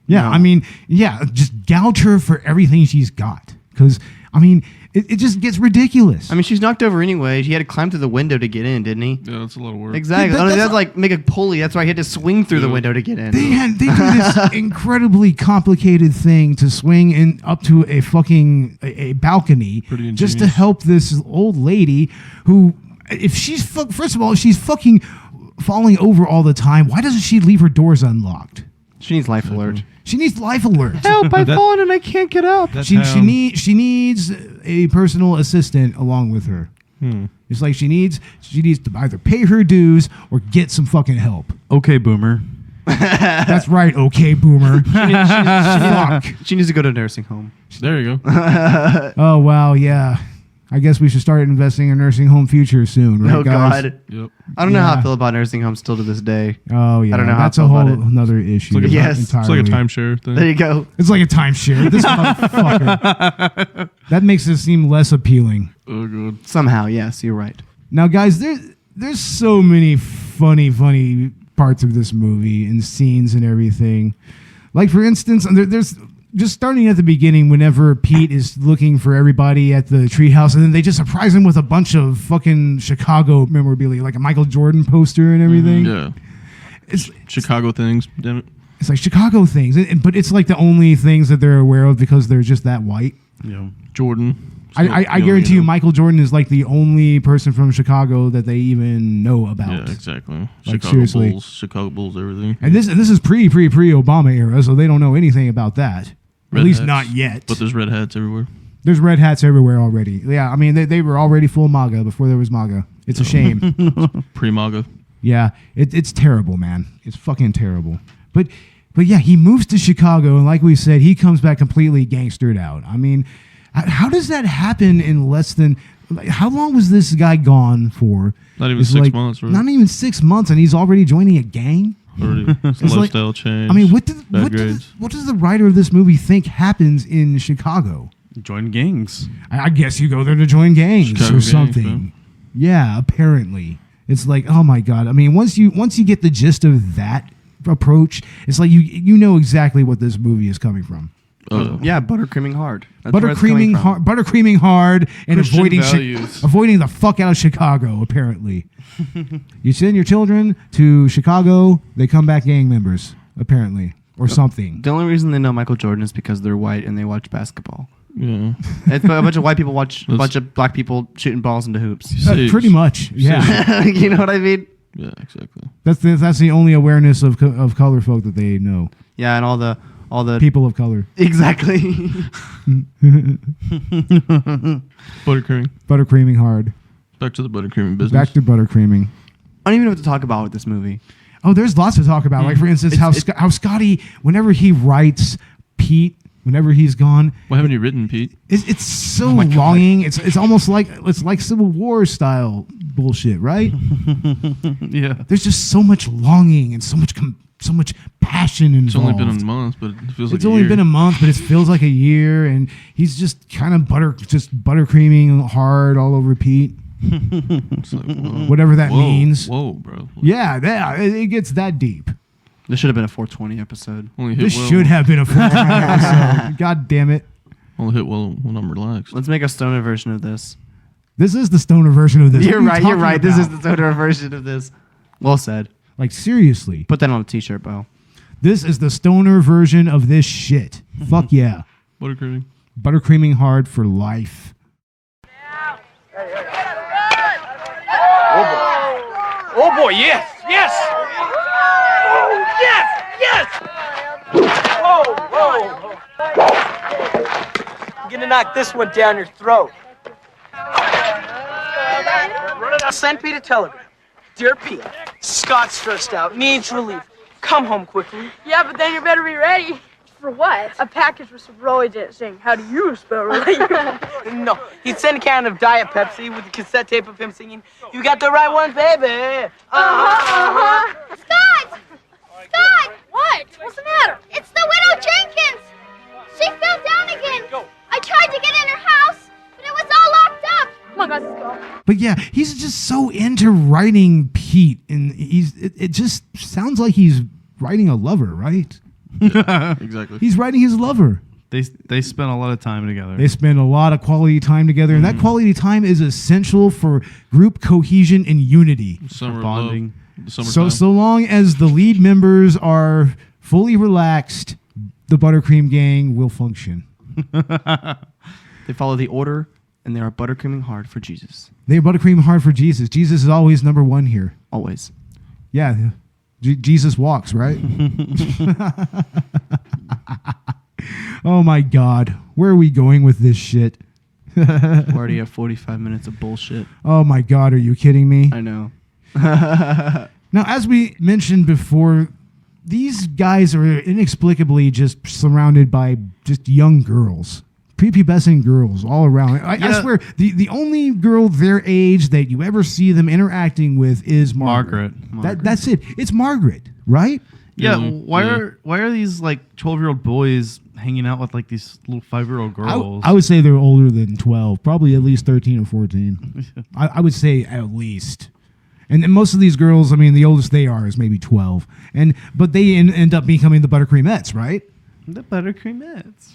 Yeah, No. I mean, yeah, just gouge her for everything she's got. Because, I mean, it just gets ridiculous. I mean, she's knocked over anyway. He had to climb through the window to get in, didn't he? Yeah, that's a lot of work. Exactly. Yeah, That's like make a pulley. That's why he had to swing through the window to get in. They do this incredibly complicated thing to swing in up to a fucking a balcony Pretty just to ingenious. help this old lady who, if she's first of all, if she's fucking falling over all the time, why doesn't she leave her doors unlocked? She needs Life Alert. She needs Life Alert. Help! I've fallen and I can't get up. She needs a personal assistant along with her. It's like she needs to either pay her dues or get some fucking help. Okay, boomer. That's right, okay, boomer. Fuck. She needs to go to a nursing home. There you go. Oh wow, yeah. I guess we should start investing in nursing home future soon, right, Oh guys? God. Yep. I don't know how Yeah. I feel about nursing homes still to this day. Oh yeah, I don't know how that's I a feel whole about it. another issue. It's like, Yes. it's like a timeshare thing. There you go. It's like a timeshare. This motherfucker. That makes it seem less appealing. Oh, good. Somehow, yes, you're right. Now, guys, there's so many funny parts of this movie and scenes and everything. Like, for instance, there's just starting at the beginning whenever Pete is looking for everybody at the treehouse, and then they just surprise him with a bunch of fucking Chicago memorabilia, like a Michael Jordan poster and everything. Yeah. It's Chicago things. Damn it. It's like Chicago things, but it's like the only things that they're aware of because they're just that white. Yeah. Jordan. I guarantee you Michael Jordan is like the only person from Chicago that they even know about. Yeah, exactly. Like, Chicago seriously. Bulls. Chicago Bulls, everything. And this is pre Obama era, so they don't know anything about that. Red At least hats. not yet. But there's red hats everywhere. There's red hats everywhere already. Yeah, I mean they were already full MAGA before there was MAGA. It's a shame. Pre-MAGA. Yeah, it's terrible, man. It's fucking terrible. But yeah, he moves to Chicago, and like we said, he comes back completely gangstered out. I mean, how does that happen in less than? Like, how long was this guy gone for? Not even It's 6 like, months, right? Not even 6 months, and he's already joining a gang. Already. Lifestyle change. I mean, what grades. does the writer of this movie think happens in Chicago? Join gangs. I guess you go there to join gangs Chicago or gangs, something. man. Yeah, apparently. It's like, oh my God. I mean, once you get the gist of that approach, it's like you know exactly what this movie is coming from. Yeah, ButterCreaming hard. That's where it's coming from. ButterCreaming hard, and Christian avoiding values. avoiding the fuck out of Chicago. Apparently, you send your children to Chicago, they come back gang members. Apparently, or something. The only reason they know Michael Jordan is because they're white and they watch basketball. Yeah. It's a bunch of white people watch a bunch of black people shooting balls into hoops. Pretty much, yeah. You know what I mean? Yeah, exactly. That's the only awareness of color folk that they know. Yeah, and all the People of color. exactly. ButterCreaming. Hard. Back to the ButterCreaming business. Back to ButterCreaming. I don't even know what to talk about with this movie. Oh, there's lots to talk about. Like, for instance, how Scotty, whenever he writes Pete, whenever he's gone, Why haven't you written, Pete? it's so longing. It's almost like Civil War style bullshit, right? Yeah. There's just so much longing and so much passion involved. It's only been a month, but it feels like It's only been a month, but it feels like a year, and he's just kind of buttercreaming hard all over Pete. It's like, Whatever that means. Whoa, bro. Yeah, it gets that deep. This should have been a 420 episode. Only hit This well. should have been a 420 episode. God damn it. Only hit well when I'm relaxed. Let's make a stoner version of this. This is the stoner version of this. You're What are you right. talking This is about? the stoner version of this. Well said. Like, seriously. Put that on a t-shirt, Bo. This is the stoner version of this shit. Fuck yeah. ButterCreaming. ButterCreaming hard for life. Oh boy, yes, yes! Oh, yes, yes! Whoa, whoa. I'm gonna knock this one down your throat. Running out St. Peter telegram. Dear Pete, Scott's stressed out, needs relief. Come home quickly. Yeah, but then you better be ready. For what? A package with some Roy saying, how do you spell relief? No, he'd send a can of Diet Pepsi with a cassette tape of him singing, "You got the right one, baby." Scott! Scott! What? What's the matter? It's the Widow Jenkins! She fell down again. I tried to get in her house, but it was all locked up. Come on, guys, let's go. But yeah, he's just so into writing Pete, and it just sounds like he's writing a lover, right? Exactly. He's writing his lover. They spent a lot of time together. They spend a lot of quality time together, and that quality time is essential for group cohesion and unity. Summer bonding. So long as the lead members are fully relaxed, the ButterCream Gang will function. They follow the order, and they are buttercreaming hard for Jesus. They ButterCream hard for Jesus. Jesus is always number one here. Always. Yeah. Jesus walks, right? Oh my God. Where are we going with this shit? We're already at 45 minutes of bullshit. Oh my God. Are you kidding me? I know. Now, as we mentioned before, these guys are inexplicably just surrounded by just young girls. Prepubescent girls all around. I swear, the only girl their age that you ever see them interacting with is Margaret. That's it. It's Margaret, right? Yeah. Why are these like 12-year-old boys hanging out with like these little 5-year-old girls? I would say they're older than 12, probably at least 13 or 14. I would say at least. And most of these girls, I mean, the oldest they are is maybe 12. But they end up becoming the ButterCreamettes, right? The ButterCreamettes.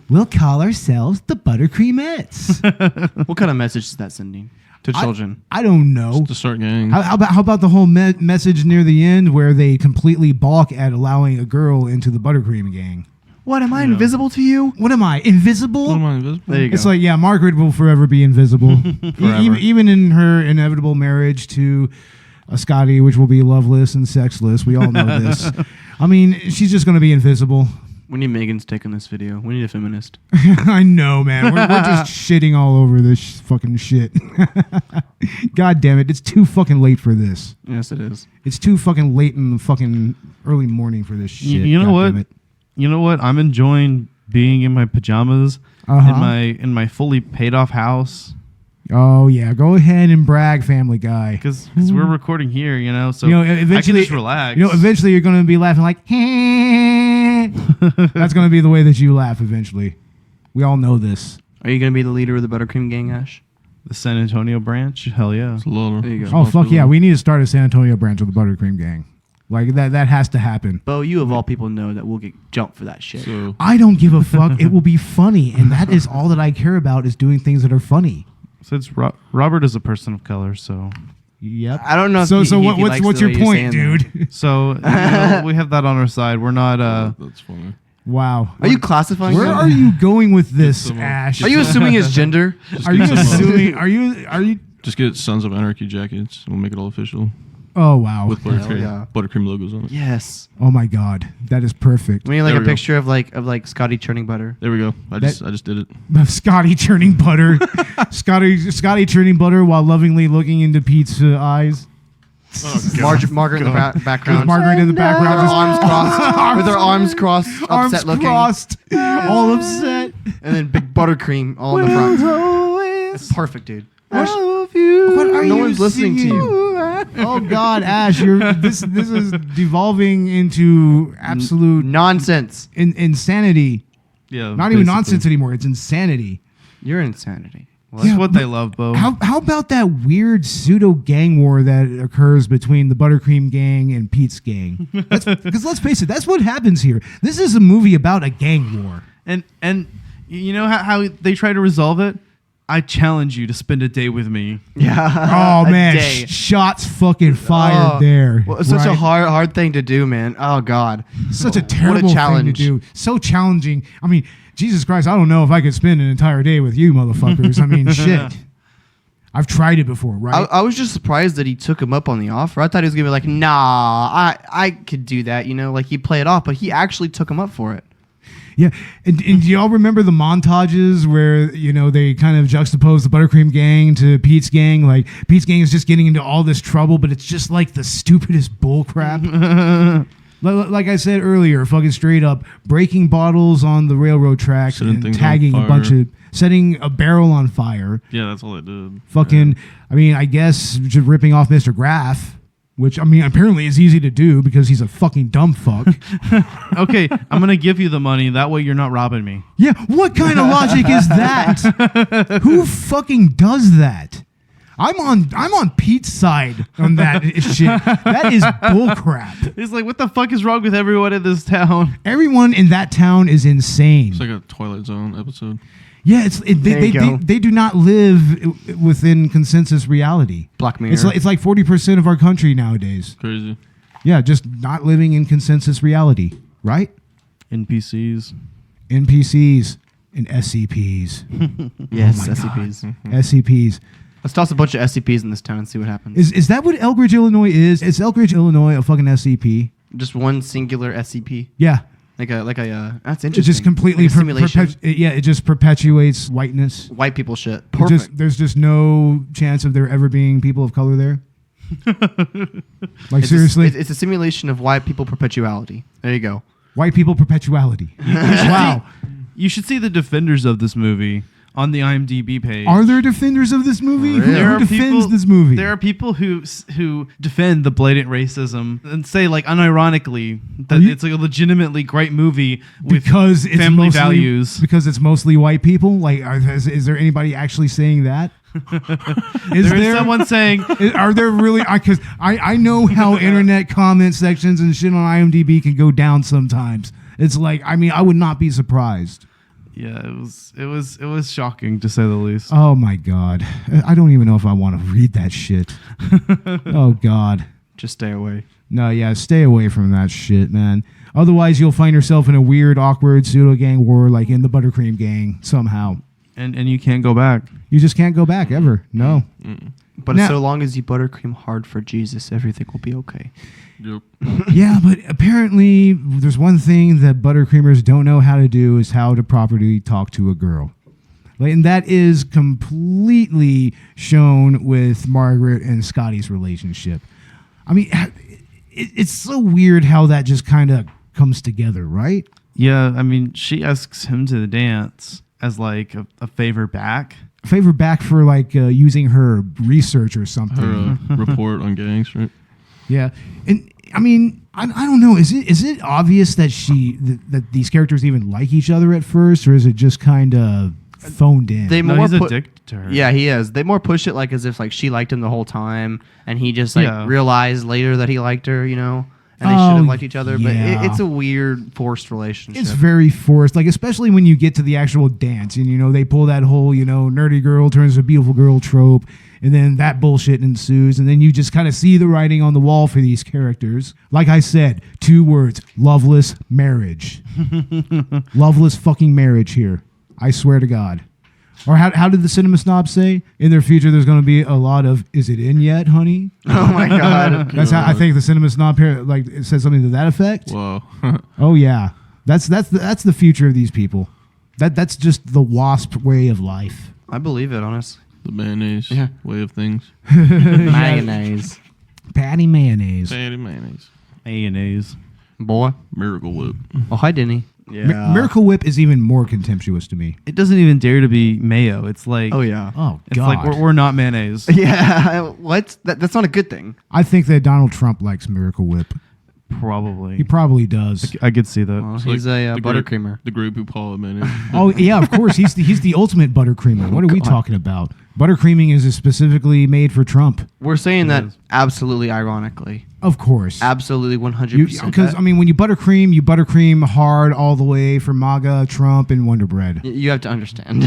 We'll call ourselves the ButterCreamettes. What kind of message is that sending to children? I don't know. Just to start gang. How about the whole message near the end where they completely balk at allowing a girl into the ButterCream Gang? What, am I invisible to you? What am I, invisible? What am I, invisible? There you go. It's like, yeah, Margaret will forever be invisible. Even in her inevitable marriage to Scotty, which will be loveless and sexless. We all know this. I mean, she's just going to be invisible. We need Megan's take on this video. We need a feminist. I know, man. We're just shitting all over this fucking shit. God damn it. It's too fucking late for this. Yes, it is. It's too fucking late in the fucking early morning for this shit. You know God what? damn it. You know what? I'm enjoying being in my pajamas in my fully paid off house. Oh yeah, go ahead and brag, Family Guy. Because we're recording here, you know. So eventually, I can just relax. Eventually you're going to be laughing like, that's going to be the way that you laugh eventually. We all know this. Are you going to be the leader of the ButterCream Gang, Ash? The San Antonio branch? Hell yeah. It's a lot of There you go. Oh fuck yeah, we need to start a San Antonio branch of the ButterCream Gang. Like that has to happen. Bo, you of all people know that we'll get jumped for that shit. So, I don't give a fuck. It will be funny, and that is all that I care about is doing things that are funny. So it's Robert is a person of color, so Yep. I don't know. If So he what's your point, dude? so we have that on our side. We're not. that's funny. Wow. Are you classifying? Where him? are you going with this, Someone- Ash? Are you assuming his gender? Are you assuming? Are you? Just get Sons of Anarchy jackets. We'll make it all official Oh wow. with ButterCream, yeah. ButterCream logos on it. Yes. Oh my God, that is perfect. We need like There a we go. picture of like Scotty churning butter. There we go. I just did it. Scotty churning butter. Scotty churning butter while lovingly looking into Pete's eyes. Margaret in the background. Margaret in the background, With her just arms crossed. With her arms crossed, upset looking. crossed, all upset. And then big buttercream all in the front. Yes. Perfect, dude. I love you. What are No you one's listening to you. Oh God, Ash, this is devolving into absolute nonsense, insanity. Yeah, not even nonsense anymore. It's insanity. You're insanity. Well, that's what they love, Bo. How about that weird pseudo gang war that occurs between the ButterCream Gang and Pete's gang? Because let's face it, that's what happens here. This is a movie about a gang war. And you know how they try to resolve it? I challenge you to spend a day with me. Yeah. Oh man, shots fucking fired there. Well, it's such a hard thing to do, man. Oh God, such a terrible thing to do. So challenging. I mean, Jesus Christ, I don't know if I could spend an entire day with you, motherfuckers. I mean, shit. I've tried it before, right? I was just surprised that he took him up on the offer. I thought he was gonna be like, nah, I could do that, you know, like he'd play it off, but he actually took him up for it. Yeah, and do y'all remember the montages where, you know, they kind of juxtapose the ButterCream Gang to Pete's gang? Like, Pete's gang is just getting into all this trouble, but it's just like the stupidest bullcrap. Like I said earlier, fucking straight up, breaking bottles on the railroad tracks and tagging a bunch of... Setting a barrel on fire. Yeah, that's all they did. Fucking, I mean, I guess just ripping off Mr. Graff. Which, I mean, apparently is easy to do because he's a fucking dumb fuck. Okay, I'm going to give you the money. That way you're not robbing me. Yeah, what kind of logic is that? Who fucking does that? I'm on Pete's side on that shit. That is bullcrap. He's like, what the fuck is wrong with everyone in this town? Everyone in that town is insane. It's like a Twilight Zone episode. Yeah, they do not live within consensus reality. Black Mirror. It's like 40% of our country nowadays. Crazy. Yeah, just not living in consensus reality, right? NPCs and SCPs. Yes, SCPs. SCPs. Let's toss a bunch of SCPs in this town and see what happens. Is that what Elkridge, Illinois is? Is Elkridge, Illinois a fucking SCP? Just one singular SCP. Yeah. Like a that's interesting. It just completely like simulation. it just perpetuates whiteness. White people shit. Perfect. There's just no chance of there ever being people of color there. Like, seriously, it's a simulation of white people perpetuality. There you go. White people perpetuality. Wow. You should see the defenders of this movie on the IMDb page. Are there defenders of this movie? Really? Who defends this movie? There are people who defend the blatant racism and say, like, unironically, that it's like a legitimately great movie with family values. Because it's mostly white people? Like, is there anybody actually saying that? Is there someone saying... Are there really... Because I know how internet comment sections and shit on IMDb can go down sometimes. It's like, I mean, I would not be surprised. Yeah, it was shocking, to say the least. Oh my God, I don't even know if I want to read that shit. Oh God, just stay away. No, yeah, stay away from that shit, man. Otherwise, you'll find yourself in a weird, awkward pseudo gang war, like in the ButterCream Gang somehow. And you can't go back. You just can't go back ever. No. But now, so long as you ButterCream hard for Jesus, everything will be okay. Yep. Yeah, but apparently there's one thing that ButterCreamers don't know how to do is how to properly talk to a girl. Like, and that is completely shown with Margaret and Scotty's relationship. I mean, it's so weird how that just kind of comes together, right? Yeah, I mean, she asks him to dance as like a favor back. Favor back for like using her research or something. Her report on gangs, right? Yeah, and I mean, I don't know. Is it obvious that that these characters even like each other at first, or is it just kind of phoned in? He's addicted to her. Yeah, he is. They more push it like as if like she liked him the whole time, and he just like realized later that he liked her, you know. And they should have liked each other, but it's a weird forced relationship. It's very forced, like especially when you get to the actual dance, and you know they pull that whole nerdy girl turns a beautiful girl trope, and then that bullshit ensues, and then you just kind of see the writing on the wall for these characters. Like I said, 2 words: loveless marriage. Loveless fucking marriage here. I swear to God. Or how did the Cinema Snob say? In their future, there's going to be a lot of, is it in yet, honey? Oh, my God. That's how I think the Cinema Snob here, like, it said something to that effect. Whoa. Oh, yeah. That's the future of these people. That's just the WASP way of life. I believe it, honestly. The mayonnaise way of things. Mayonnaise. Patty mayonnaise. Patty mayonnaise. Mayonnaise. Boy. Miracle Whip. Oh, hi, Denny. Yeah. Miracle Whip is even more contemptuous to me. It doesn't even dare to be mayo. It's like, Oh yeah. Oh, it's God. like we're not mayonnaise. Yeah. What? That's not a good thing. I think that Donald Trump likes Miracle Whip. Probably. He probably does. I could see that. Well, It's he's a the buttercreamer. The group who Paul admitted. Oh, yeah, of course. He's the ultimate buttercreamer. What are we talking about? Buttercreaming is specifically made for Trump. We're saying that absolutely ironically. Of course. Absolutely 100%. Because, I mean, when you buttercream hard all the way for MAGA, Trump, and Wonder Bread. You have to understand.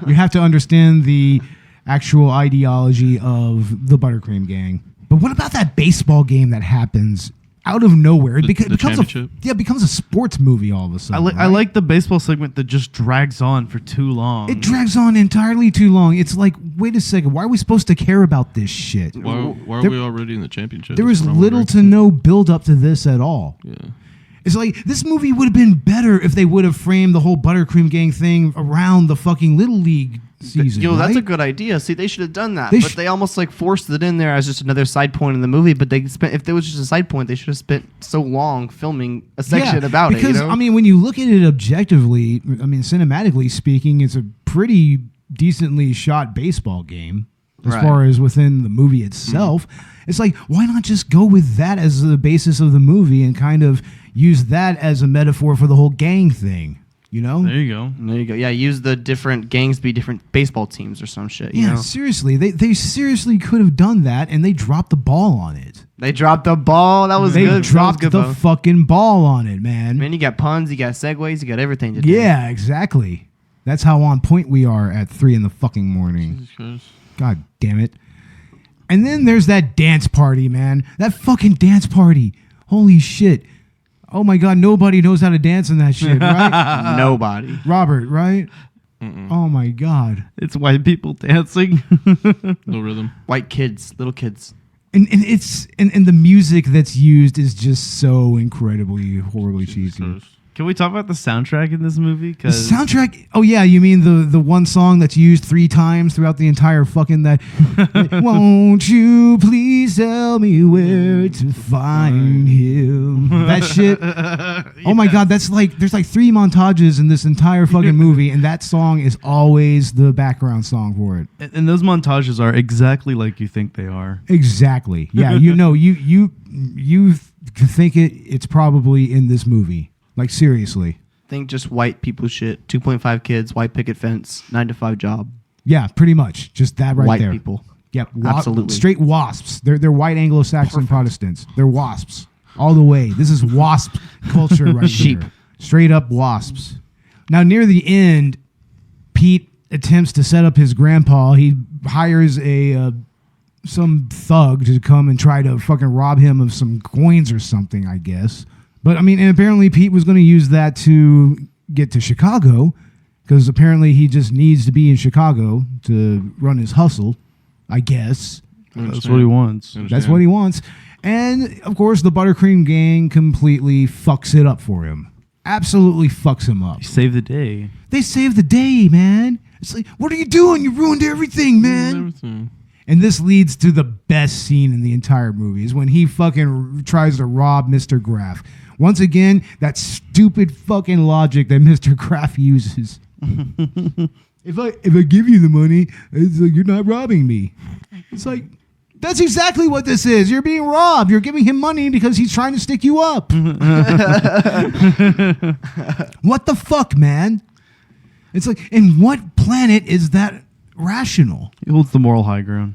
You have to understand the actual ideology of the ButterCream Gang. But what about that baseball game that happens out of nowhere? It becomes a sports movie all of a sudden. I like the baseball segment that just drags on for too long. It drags on entirely too long. It's like, wait a second, why are we supposed to care about this shit? Why are we already in the championship? There was little to no build up to this at all. Yeah. It's like, this movie would have been better if they would have framed the whole ButterCream Gang thing around the fucking Little League season. That's a good idea. See, they should have done that. They They almost like forced it in there as just another side point in the movie. But if there was just a side point, they should have spent so long filming a section about it. Because, I mean, when you look at it objectively, I mean, cinematically speaking, it's a pretty decently shot baseball game as far as within the movie itself. It's like, why not just go with that as the basis of the movie and kind of use that as a metaphor for the whole gang thing? You know? There you go. There you go. Yeah, use the different gangs be different baseball teams or some shit. You know? Seriously. They seriously could have done that, and they dropped the ball on it. They dropped the ball. That was good. They dropped the fucking ball on it, man. Man, you got puns, you got segues, you got everything to do. Yeah, exactly. That's how on point we are at 3 in the fucking morning. God damn it. And then there's that dance party, man. That fucking dance party. Holy shit. Oh my God, nobody knows how to dance in that shit, right? Nobody. Robert, right? Oh my God. It's white people dancing. No rhythm. White kids, little kids. And the music that's used is just so incredibly horribly cheesy. Can we talk about the soundtrack in this movie? The soundtrack? Oh yeah, you mean the one song that's used 3 times throughout the entire fucking that? Won't you please tell me where to find him? That shit. Oh my God, that's like there's like 3 montages in this entire fucking movie, and that song is always the background song for it. And those montages are exactly like you think they are. Exactly. Yeah, you know, you think it's probably in this movie. Like, seriously. Think just white people shit. 2.5 kids, white picket fence, 9-to-5 job. Yeah, pretty much. Just that right white there. White people. Yep. Absolutely. Straight wasps. They're white Anglo-Saxon Protestants. They're wasps. All the way. This is wasp culture right Sheep. here. Straight up wasps. Now, near the end, Pete attempts to set up his grandpa. He hires some thug to come and try to fucking rob him of some coins or something, I guess. But, I mean, and apparently Pete was going to use that to get to Chicago because apparently he just needs to be in Chicago to run his hustle, I guess. That's what he wants. That's what he wants. And, of course, the ButterCream Gang completely fucks it up for him. Absolutely fucks him up. Save the day. They saved the day, man. It's like, what are you doing? You ruined everything, man. And this leads to the best scene in the entire movie is when he fucking tries to rob Mr. Graff. Once again, that stupid fucking logic that Mr. Graff uses. If I give you the money, it's like, you're not robbing me. It's like, that's exactly what this is. You're being robbed. You're giving him money because he's trying to stick you up. What the fuck, man? It's like, in what planet is that rational? He holds the moral high ground.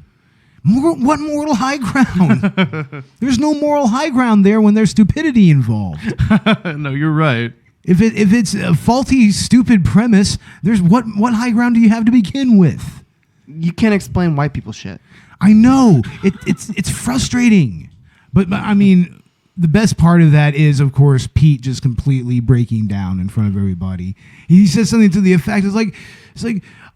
What moral high ground? There's no moral high ground there when there's stupidity involved. No, you're right. If it's a faulty, stupid premise, there's what high ground do you have to begin with? You can't explain white people shit. I know. It's frustrating. But I mean, the best part of that is, of course, Pete just completely breaking down in front of everybody. He says something to the effect, it's like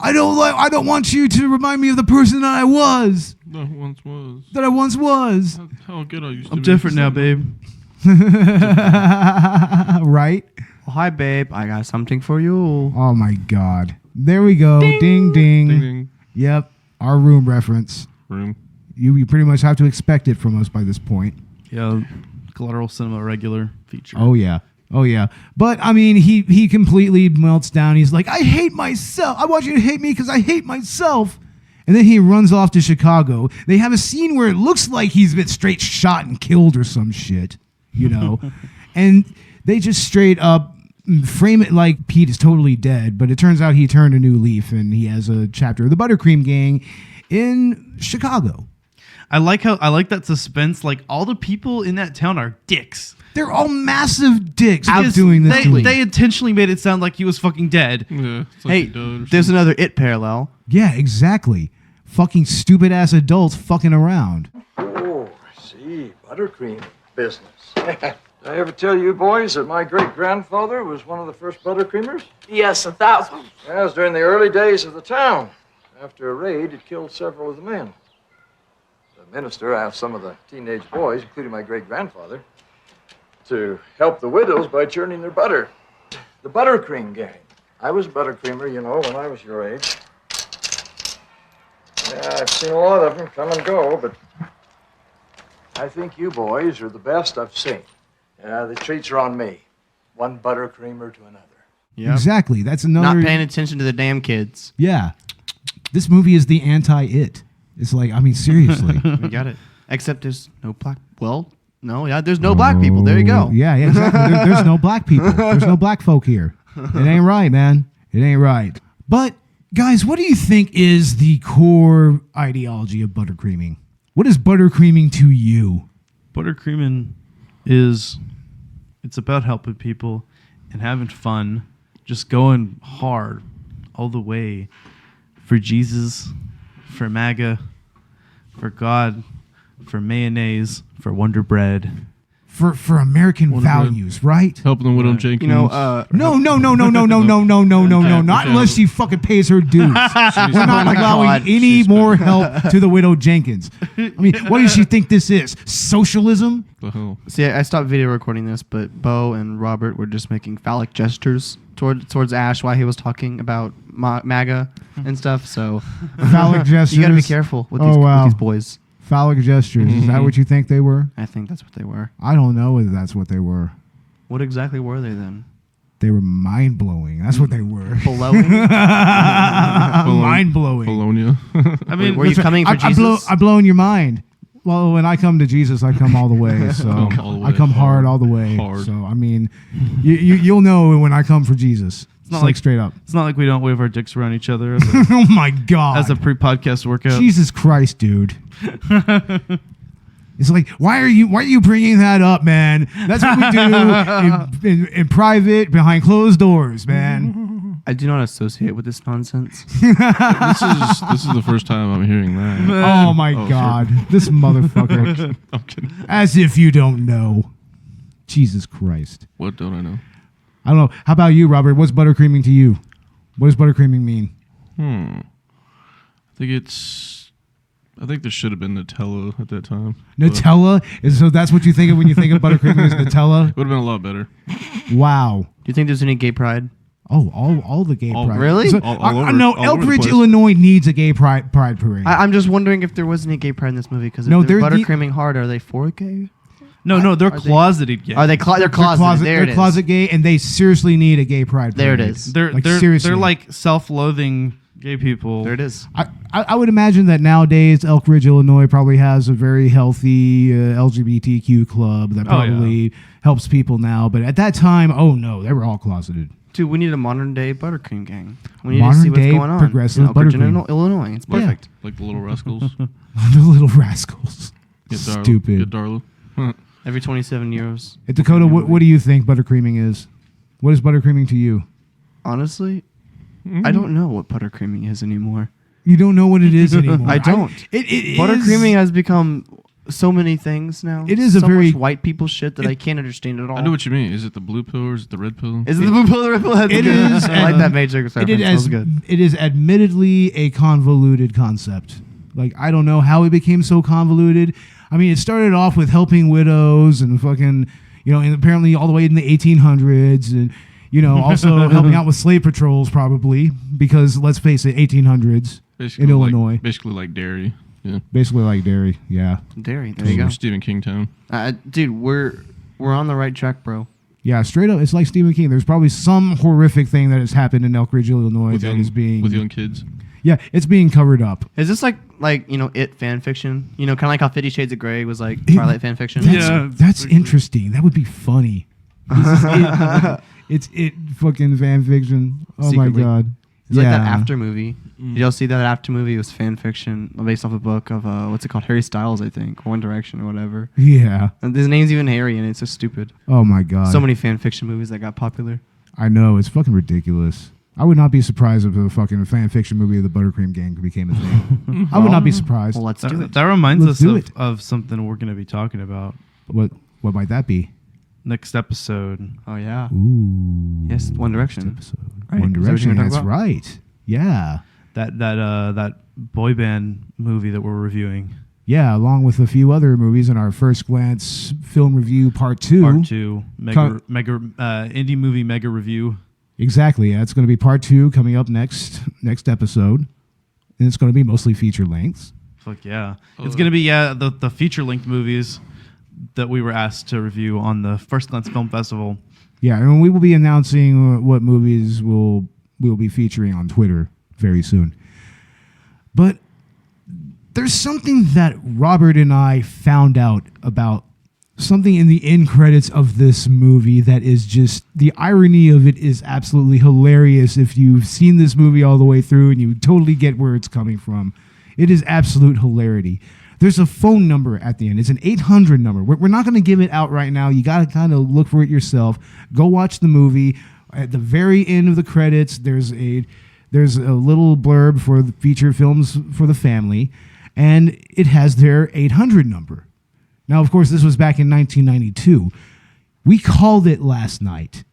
I don't want you to remind me of the person that I was. That I once was. How good I used to I'm be. different now, babe. Right? Oh, hi, babe. I got something for you. Oh, my God. There we go. Ding, ding. Ding, ding. Yep. Our Room reference. Room. You pretty much have to expect it from us by this point. Yeah, Collateral Cinema regular feature. Oh, yeah. Oh yeah, but I mean, he completely melts down. He's like, I hate myself. I want you to hate me because I hate myself. And then he runs off to Chicago. They have a scene where it looks like he's been straight shot and killed or some shit, you know. And they just straight up frame it like Pete is totally dead, but it turns out he turned a new leaf and he has a chapter of the ButterCream Gang in Chicago. I like that suspense. Like, all the people in that town are dicks. They're all massive dicks out doing this. They intentionally made it sound like he was fucking dead. Yeah, hey, there's another It parallel. Yeah, exactly. Fucking stupid ass adults fucking around. Oh, I see. ButterCream business. Did I ever tell you boys that my great-grandfather was one of the first ButterCreamers? Yes, 1,000. That was during the early days of the town. After a raid, it killed several of the men. The minister asked some of the teenage boys, including my great-grandfather, to help the widows by churning their butter. The ButterCream Gang. I was a ButterCreamer, you know, when I was your age. Yeah, I've seen a lot of them come and go, but I think you boys are the best I've seen. The treats are on me. One ButterCreamer to another. Yep. Exactly. That's another... Not paying attention to the damn kids. Yeah. This movie is the anti-It. It's like, I mean, seriously. We got it. Except there's no black... Well, no, yeah, there's no black people. There you go. Yeah, exactly. There's no black people. There's no black folk here. It ain't right, man. It ain't right. But, guys, what do you think is the core ideology of ButterCreaming? What is ButterCreaming to you? ButterCreaming is... It's about helping people and having fun. Just going hard all the way for Jesus, for MAGA, for God, for mayonnaise, for Wonder Bread. For American values, right? Helping the Widow Jenkins. You know, no, not unless she fucking pays her dues. We're not allowing any more help to the Widow Jenkins. I mean, what does she think this is? Socialism? The hell? See, I stopped video recording this, but Bo and Robert were just making phallic gestures towards Ash while he was talking about MAGA and stuff. So phallic gestures. You got to be careful with these boys. Phallic gestures. Is that what you think they were? I think that's what they were. I don't know whether that's what they were. What exactly were they then? They were mind-blowing. That's what they were. Blowing? Mind-blowing. Bologna. I mean, were you coming for Jesus? I'm blowing your mind. Well, when I come to Jesus, I come all the way. So I come hard all the way. Hard. So, I mean, you'll know when I come for Jesus. It's not like straight up. It's not like we don't wave our dicks around each other. Oh, my God. As a pre-podcast workout. Jesus Christ, dude. It's like, why are you bringing that up, man? That's what we do in private, behind closed doors, man. I do not associate with this nonsense. This is the first time I'm hearing that. Oh my God, this motherfucker! I'm kidding. As if you don't know. Jesus Christ! What don't I know? I don't know. How about you, Robert? What's ButterCreaming to you? What does ButterCreaming mean? I think there should have been Nutella at that time. Nutella? So that's what you think of when you think of ButterCreaming is Nutella? It would have been a lot better. Wow. Do you think there's any gay pride? Oh, all the gay pride. Really? So, no, Elkridge, Illinois needs a gay pride parade. I'm just wondering if there was any gay pride in this movie, because if they're ButterCreaming hard, are they for gay? No, they're closeted gay. Are they they're closeted? They're closet gay, and they seriously need a gay pride parade. There it is. They're like self-loathing gay people. There it is. I would imagine that nowadays Elkridge, Illinois probably has a very healthy LGBTQ club that probably helps people now. But at that time, oh no, they were all closeted. Dude, we need a modern day ButterCream gang. We need to see what's going on. Progressive ButterCream. Illinois. It's perfect. Yeah. Like the Little Rascals. The Little Rascals. Stupid. Get Darla. Every 27 euros. Hey, Dakota, what do you think ButterCreaming is? What is ButterCreaming to you? Honestly, I don't know what ButterCreaming is anymore. You don't know what it is anymore. I don't. ButterCreaming has become so many things now. It is so a very much white people shit that I can't understand at all. I know what you mean. Is it the blue pill or is it the red pill? Is it the blue pill or the red pill? It is. I like that Matrix reference. It is admittedly a convoluted concept. Like, I don't know how it became so convoluted. I mean, it started off with helping widows and fucking, and apparently all the way in the 1800s, and also helping out with slave patrols probably, because let's face it, 1800s in Illinois. Basically like dairy. Yeah. Basically like dairy. Yeah. Dairy. There you go. Stephen King town. Dude, we're on the right track, bro. Yeah, straight up, it's like Stephen King. There's probably some horrific thing that has happened in Elk Ridge, Illinois that is being... With young kids. Yeah, it's being covered up. Is this like It fan fiction? Kind of like how 50 Shades of Grey was like Twilight fan fiction? That's interesting. That would be funny. It's It fucking fan fiction. Oh Secretly. my God. It's like that After movie. Did y'all see that After movie? It was fan fiction based off a book of, what's it called? Harry Styles, I think. One Direction or whatever. Yeah. And his name's even Harry and it's so stupid. Oh my God. So many fan fiction movies that got popular. I know. It's fucking ridiculous. I would not be surprised if a fucking fan fiction movie of the ButterCream Gang became a thing. I would not be surprised. Well, let's do it. That reminds Let's us of something we're going to be talking about. What might that be? Next episode. Oh, yeah. Ooh. Yes, One Direction. Right. One Direction, that's right. Yeah. That boy band movie that we're reviewing. Yeah, along with a few other movies in our First Glance Film Review Part 2. Part 2. Mega indie movie mega review. Exactly. Yeah, it's going to be Part 2 coming up next episode. And it's going to be mostly feature lengths. Fuck yeah. It's going to be the feature length movies that we were asked to review on the First Glance Film Festival. Yeah, and we will be announcing what movies we'll be featuring on Twitter very soon. But there's something that Robert and I found out about something in the end credits of this movie that is just, the irony of it is absolutely hilarious if you've seen this movie all the way through and you totally get where it's coming from. It is absolute hilarity. There's a phone number at the end. It's an 800 number. We're not going to give it out right now. You got to kind of look for it yourself. Go watch the movie. At the very end of the credits, there's a little blurb for the feature films for the family, and it has their 800 number. Now, of course, this was back in 1992. We called it last night,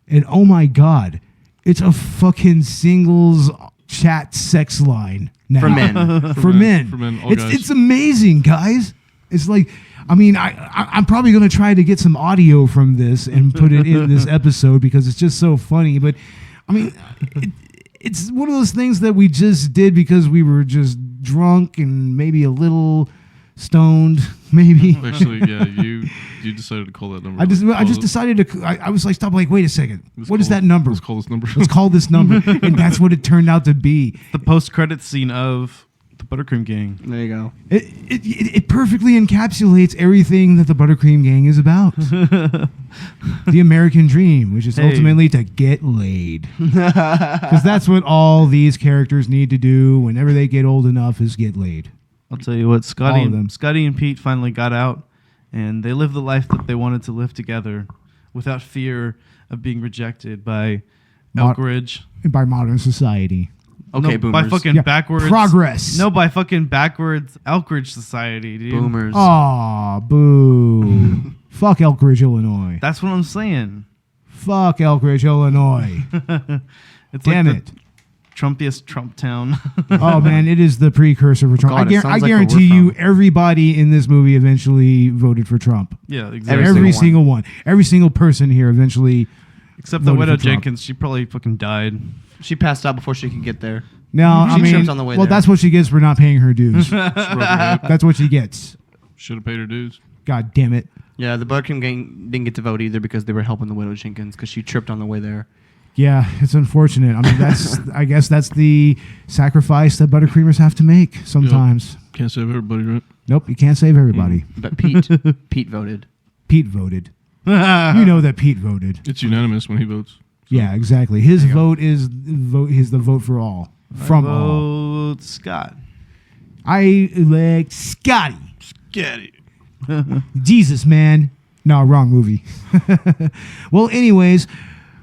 and oh my God, it's a fucking singles chat sex line now. For men. For men. For men, all It's guys. it's amazing, guys. It's like, I mean, I'm probably going to try to get some audio from this and put it in this episode because it's just so funny. But, I mean, it's one of those things that we just did because we were just drunk and maybe a little stoned, maybe. Actually, yeah, you decided to call that number. I just decided to. I was like, stop. Like, wait a second. What is that call- number? Let's call this number. Let's call this number, and that's what it turned out to be. The post-credit scene of the ButterCream Gang. There you go. It perfectly encapsulates everything that the ButterCream Gang is about. The American dream, which is ultimately to get laid. Because that's what all these characters need to do whenever they get old enough is get laid. I'll tell you what, All of them. Scotty and Pete finally got out, and they lived the life that they wanted to live together without fear of being rejected by Elk Ridge. By modern society. Okay, no, boomers. by fucking Yeah, backwards progress. No, by fucking backwards Elk Ridge society, dude. Boomers. Aw, boo. Fuck Elk Ridge, Illinois. That's what I'm saying. Fuck Elk Ridge, Illinois. It's Damn like it. the Trumpiest Trump town. Oh man, it is the precursor for Trump. God, it sounds I like where guarantee we're you, from. everybody in this movie eventually voted for Trump. Yeah, exactly. Every single one. Every single person here eventually. Except the voted Widow for Trump. Jenkins, she probably fucking died. She passed out before she could get there. No, I She mean, tripped on the way well, there. that's what she gets for not paying her dues. That's what she gets. Should have paid her dues. God damn it. Yeah, the ButterCream Gang didn't get to vote either because they were helping the Widow Jenkins because she tripped on the way there. Yeah, it's unfortunate. I mean, I guess that's the sacrifice that buttercreamers have to make sometimes. Can't save everybody, right? Nope, you can't save everybody. But Pete voted. Pete voted. You know that Pete voted. It's unanimous when he votes. Yeah, exactly. His vote is the vote for all. From all. Vote Scott. I elect Scotty. Scotty. Jesus, man. No, wrong movie. Well, anyways,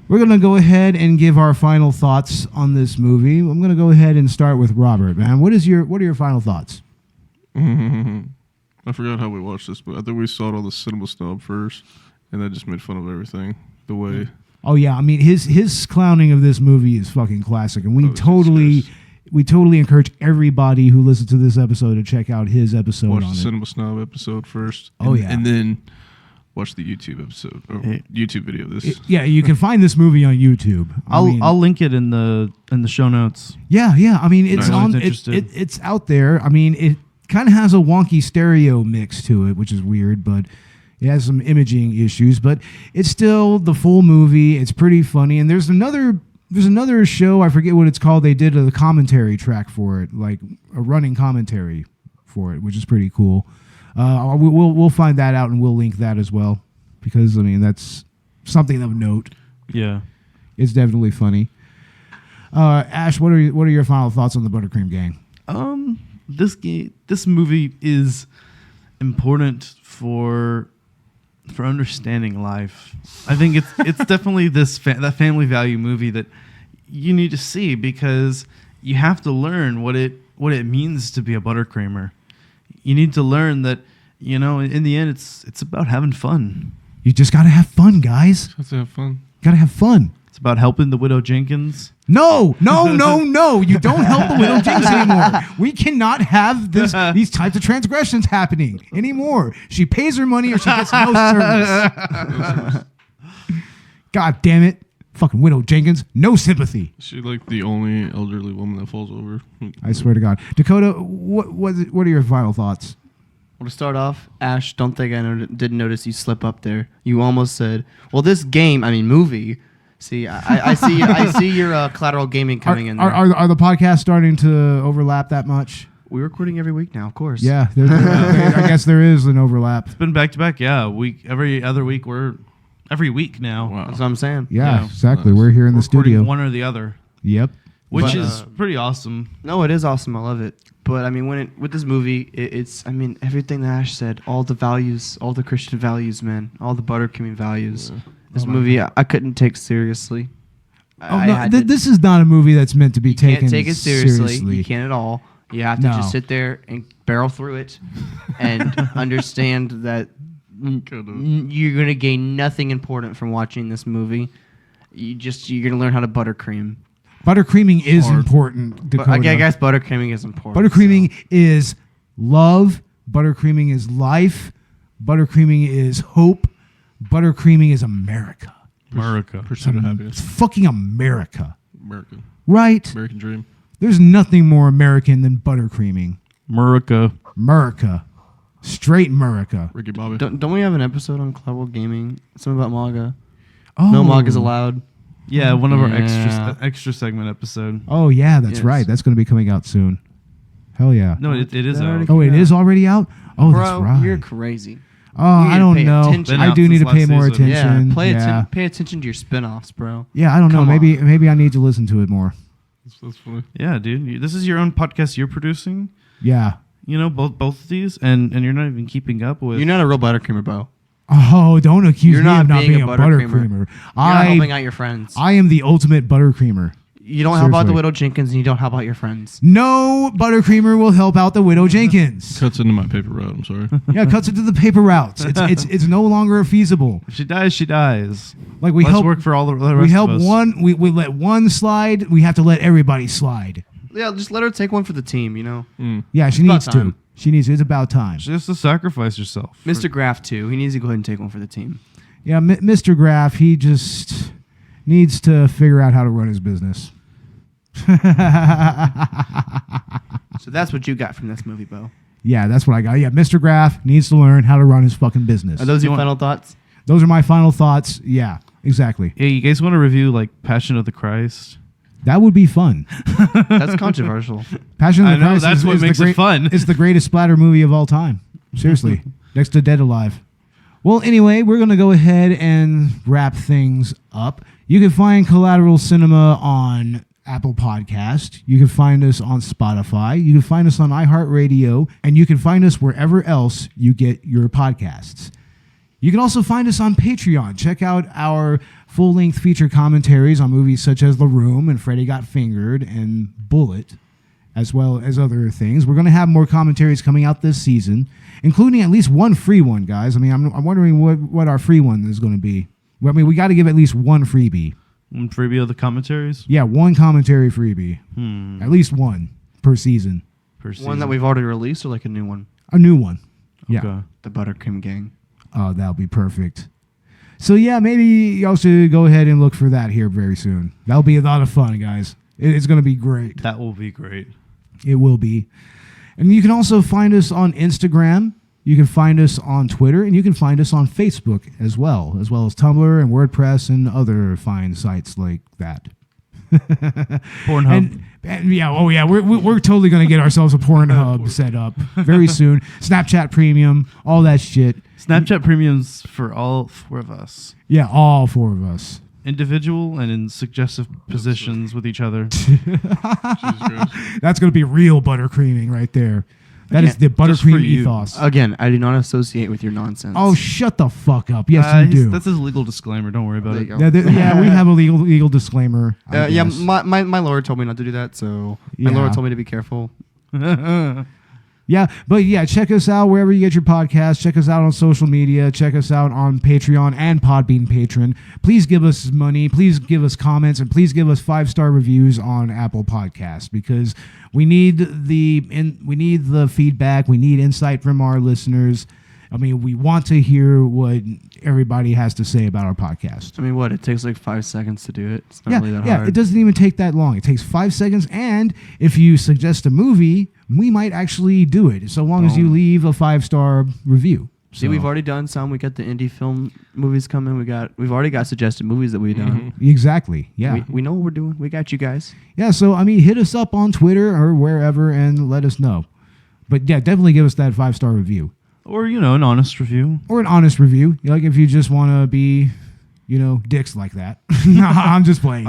we're going to go ahead and give our final thoughts on this movie. I'm going to go ahead and start with Robert, man. What are your final thoughts? I forgot how we watched this, but I think we saw it on the Cinema Snob first, and that just made fun of everything. The way. Oh yeah, I mean his clowning of this movie is fucking classic, and we totally encourage everybody who listens to this episode to check out his episode Watch on the it. Cinema Snob episode first. Oh, yeah. And then watch the YouTube episode or YouTube video of this. Yeah, you can find this movie on YouTube. I'll link it in the show notes. Yeah. I mean, it's Nice. on. It's out there. I mean, it kind of has a wonky stereo mix to it, which is weird, but It has some imaging issues, but it's still the full movie. It's pretty funny. And there's another show, I forget what it's called. They did a commentary track for it, like a running commentary for it, which is pretty cool. We'll find that out and we'll link that as well, because I mean that's something of note. Yeah, it's definitely funny. Ash, what are your final thoughts on the ButterCream Gang? This movie is important for understanding life. I think it's definitely that family value movie that you need to see, because you have to learn what it means to be a buttercreamer. You need to learn that, in the end, it's about having fun. You just got to have fun, guys. Have to have fun. Got to have fun. It's about helping the Widow Jenkins. No. You don't help the Widow Jenkins anymore. We cannot have these types of transgressions happening anymore. She pays her money or she gets no service. God damn it. Fucking Widow Jenkins. No sympathy. She's like the only elderly woman that falls over. I swear to God. Dakota, what are your final thoughts? Well, to start off, Ash, don't think I didn't notice you slip up there. You almost said, well, this movie. See, I see your collateral gaming coming in there. Are the podcasts starting to overlap that much? We're recording every week now, of course. Yeah, I guess there is an overlap. It's been back to back, yeah. Every other week, we're every week now. Wow. That's what I'm saying. Yeah, exactly. We're here in the studio. One or the other. Yep. Which is pretty awesome. No, it is awesome. I love it. But I mean, with this movie, it's everything that Ash said, all the values, all the Christian values, man, all the ButterCreaming values. Yeah. This movie, I couldn't take seriously. This is not a movie that's meant to be taken can't take it seriously. You can't at all. You have to just sit there and barrel through it and understand that you're going to gain nothing important from watching this movie. You're going to learn how to buttercream. Buttercreaming is important, Dakota. I guess buttercreaming is important. Buttercreaming is love. Buttercreaming is life. Buttercreaming is hope. Buttercreaming is America. Pursuit of happiness. It's fucking America. America. Right? American dream. There's nothing more American than buttercreaming. America. Straight America. Ricky Bobby. Don't we have an episode on Collateral Gaming? Something about MAGA. Oh. No MAGA's allowed. Yeah, one of our extra segment episode. Oh, yeah, that's right. That's going to be coming out soon. Hell yeah. No, it is out. Oh, it is already out? Oh, that's right. You're crazy. Oh, I don't know. I do need to pay more attention. Yeah, pay attention to your spin-offs, bro. Yeah, I don't know. Maybe I need to listen to it more. That's funny. Yeah, dude. This is your own podcast you're producing? Yeah. Both of these, and you're not even keeping up with... You're not a real buttercreamer, bro. Oh, don't accuse me of not being a buttercreamer. You're not helping out your friends. I am the ultimate buttercreamer. You don't help out the Widow Jenkins, and you don't help out your friends. No buttercreamer will help out the Widow Jenkins. Cuts into my paper route. I'm sorry. Yeah, cuts into the paper routes. It's no longer feasible. If she dies, she dies. Like let's work for all the rest we help of us. one. We let one slide. We have to let everybody slide. Yeah, just let her take one for the team. Yeah, she needs to. She needs to. It's about time. She has to sacrifice herself. Mr. Graff too. He needs to go ahead and take one for the team. Yeah, Mr. Graff. He just needs to figure out how to run his business. So that's what you got from this movie, Bo. Yeah, that's what I got. Yeah, Mr. Graff needs to learn how to run his fucking business. Are those your final thoughts? Those are my final thoughts. Yeah, exactly. Hey, you guys want to review like Passion of the Christ? That would be fun. That's controversial. Passion of the Christ that's what makes it fun. It's the greatest splatter movie of all time. Seriously. Next to Dead Alive. Well, anyway, we're going to go ahead and wrap things up. You can find Collateral Cinema on Apple Podcast. You can find us on Spotify. You can find us on iHeartRadio. And you can find us wherever else you get your podcasts. You can also find us on Patreon. Check out our full-length feature commentaries on movies such as The Room and Freddy Got Fingered and Bullet, as well as other things. We're going to have more commentaries coming out this season, including at least one free one, guys. I mean, I'm wondering what our free one is going to be. I mean, we got to give at least one freebie. One freebie of the commentaries? Yeah, one commentary freebie. At least one per season. One that we've already released or like a new one? A new one. Yeah. Okay. The ButterCream Gang. Oh, that'll be perfect. So, yeah, maybe y'all should go ahead and look for that here very soon. That'll be a lot of fun, guys. It's going to be great. That will be great. It will be. And you can also find us on Instagram. You can find us on Twitter, and you can find us on Facebook as well as Tumblr and WordPress and other fine sites like that. Pornhub. We're totally going to get ourselves a Pornhub set up very soon. Snapchat Premium, all that shit. Snapchat Premiums for all 4 of us. Yeah, all 4 of us. Individual and in suggestive positions with each other. That's going to be real buttercreaming right there. That is the buttercream ethos. Again, I do not associate with your nonsense. Oh, shut the fuck up. Yes, you do. That's his legal disclaimer. Don't worry about it. Yeah, we have a legal disclaimer. My lawyer told me not to do that, so my lawyer told me to be careful. Yeah, but yeah, check us out wherever you get your podcasts. Check us out on social media. Check us out on Patreon and Podbean Patron. Please give us money. Please give us comments, and please give us 5-star reviews on Apple Podcasts, because we need the feedback. We need insight from our listeners. I mean, we want to hear what everybody has to say about our podcast. I mean, it takes like 5 seconds to do it. It's not really that hard. Yeah, it doesn't even take that long. It takes 5 seconds, and if you suggest a movie, we might actually do it, so long as you leave a 5-star review. See, we've already done some. We got the indie film movies coming. We've already got suggested movies that we've done. Exactly. Yeah. We know what we're doing. We got you guys. Yeah. So I mean, hit us up on Twitter or wherever and let us know. But yeah, definitely give us that 5-star review. Or an honest review. Or an honest review. Like if you just want to be, dicks like that. No, I'm just playing.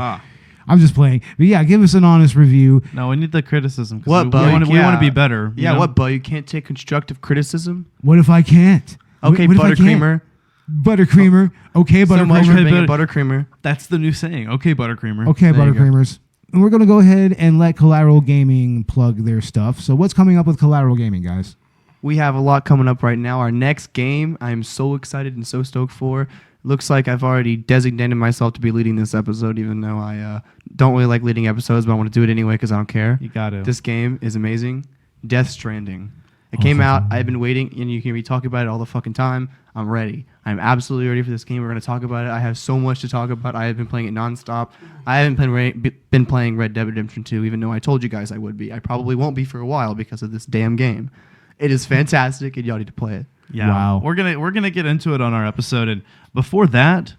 I'm just playing. But yeah, give us an honest review. No, we need the criticism. We want to be better. Yeah, what, Bo? You can't take constructive criticism? What if I can't? Okay, what buttercreamer. Buttercreamer. Okay, buttercreamer. So much for being a buttercreamer. That's the new saying. Okay, buttercreamer. Okay, buttercreamers. And we're going to go ahead and let Collateral Gaming plug their stuff. So what's coming up with Collateral Gaming, guys? We have a lot coming up right now. Our next game, I'm so excited and so stoked for. Looks like I've already designated myself to be leading this episode, even though I don't really like leading episodes, but I want to do it anyway because I don't care. You got to. This game is amazing. Death Stranding. It came out. I've been waiting, and you hear me talk about it all the fucking time. I'm ready. I'm absolutely ready for this game. We're going to talk about it. I have so much to talk about. I have been playing it nonstop. I haven't been playing Red Dead Redemption 2, even though I told you guys I would be. I probably won't be for a while because of this damn game. It is fantastic, and y'all need to play it. Yeah, wow. We're gonna get into it on our episode, and before that,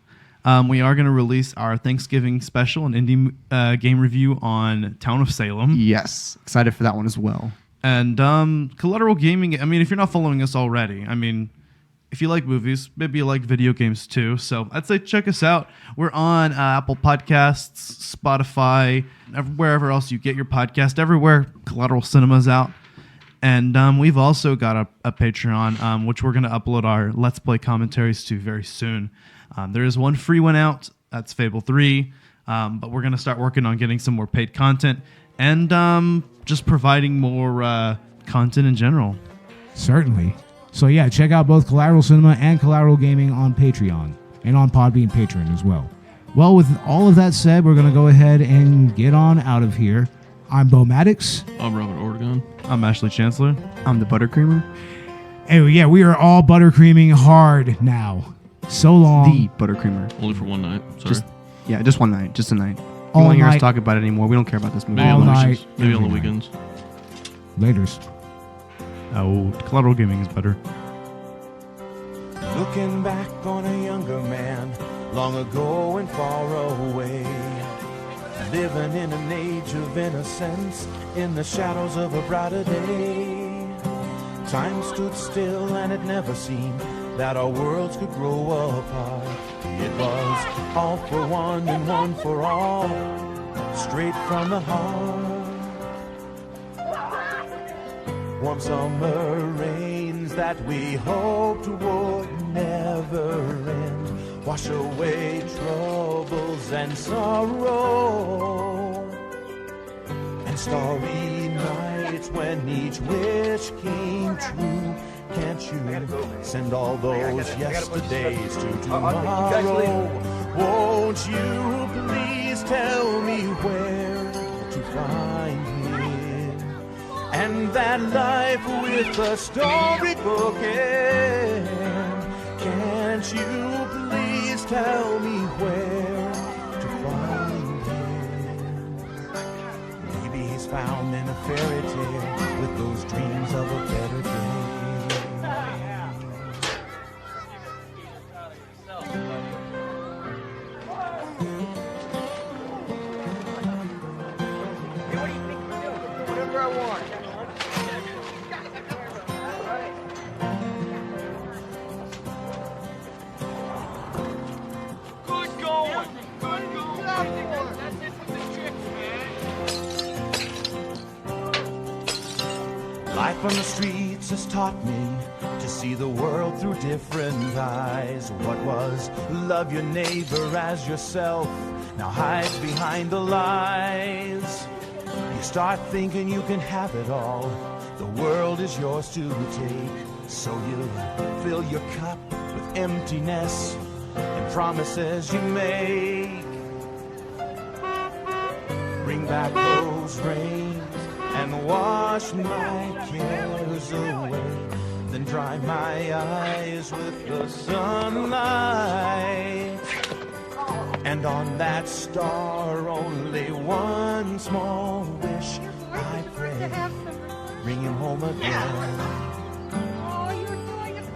we are gonna release our Thanksgiving special, an indie game review on Town of Salem. Yes, excited for that one as well. And Collateral Gaming. I mean, if you're not following us already, I mean, if you like movies, maybe you like video games too. So I'd say check us out. We're on Apple Podcasts, Spotify, wherever else you get your podcast. Everywhere Collateral Cinema's out. And we've also got a Patreon, which we're going to upload our Let's Play commentaries to very soon. There is one free one out. That's Fable 3. But we're going to start working on getting some more paid content and just providing more content in general. Certainly. So yeah, check out both Collateral Cinema and Collateral Gaming on Patreon and on Podbean Patreon as well. Well, with all of that said, we're going to go ahead and get on out of here. I'm Bo Maddox. I'm Robert Oregon. I'm Ashley Chancellor. I'm the ButterCreamer. And yeah, we are all ButterCreaming hard now. So long. The ButterCreamer. Only for one night. Sorry. Just one night. Just a night. All you won't hear night. us talk about it anymore. We don't care about this movie. Maybe all on the night. weekends. Maybe on the Every weekends. Laters. Oh, Collateral Gaming is better. Looking back on a younger man, long ago and far away, living in an age of innocence, in the shadows of a brighter day. Time stood still and it never seemed that our worlds could grow apart. It was all for one and one for all, straight from the heart. Warm summer rains that we hoped would never end, wash away troubles and sorrow, and starry nights when each wish came true. Can't you send all those yesterdays to tomorrow? Won't you please tell me where to find him, and that life with a storybook end? Can't you please tell me where to find him? Maybe he's found in a fairy tale with those dreams of a better day. Life on the streets has taught me to see the world through different eyes. What was love your neighbor as yourself now hides behind the lies. You start thinking you can have it all. The world is yours to take. So you fill your cup with emptiness and promises you make. Bring back those rains and wash my cares away. Then dry my eyes with the sunlight. And on that star only one small wish I pray. Bring him home again.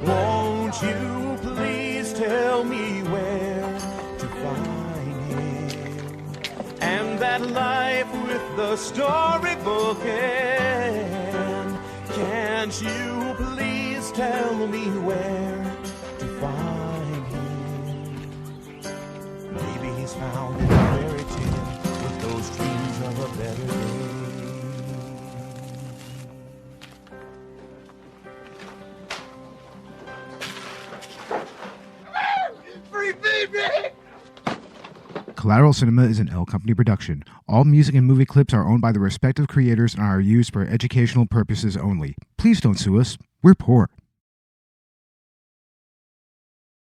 Won't you please tell me where to find him? And that life with the storybook end. Can't you please tell me where to find him? Maybe he's found in a fairy tale with those dreams of a better day. Free food, man! Collateral Cinema is an L Company production. All music and movie clips are owned by the respective creators and are used for educational purposes only. Please don't sue us. We're poor.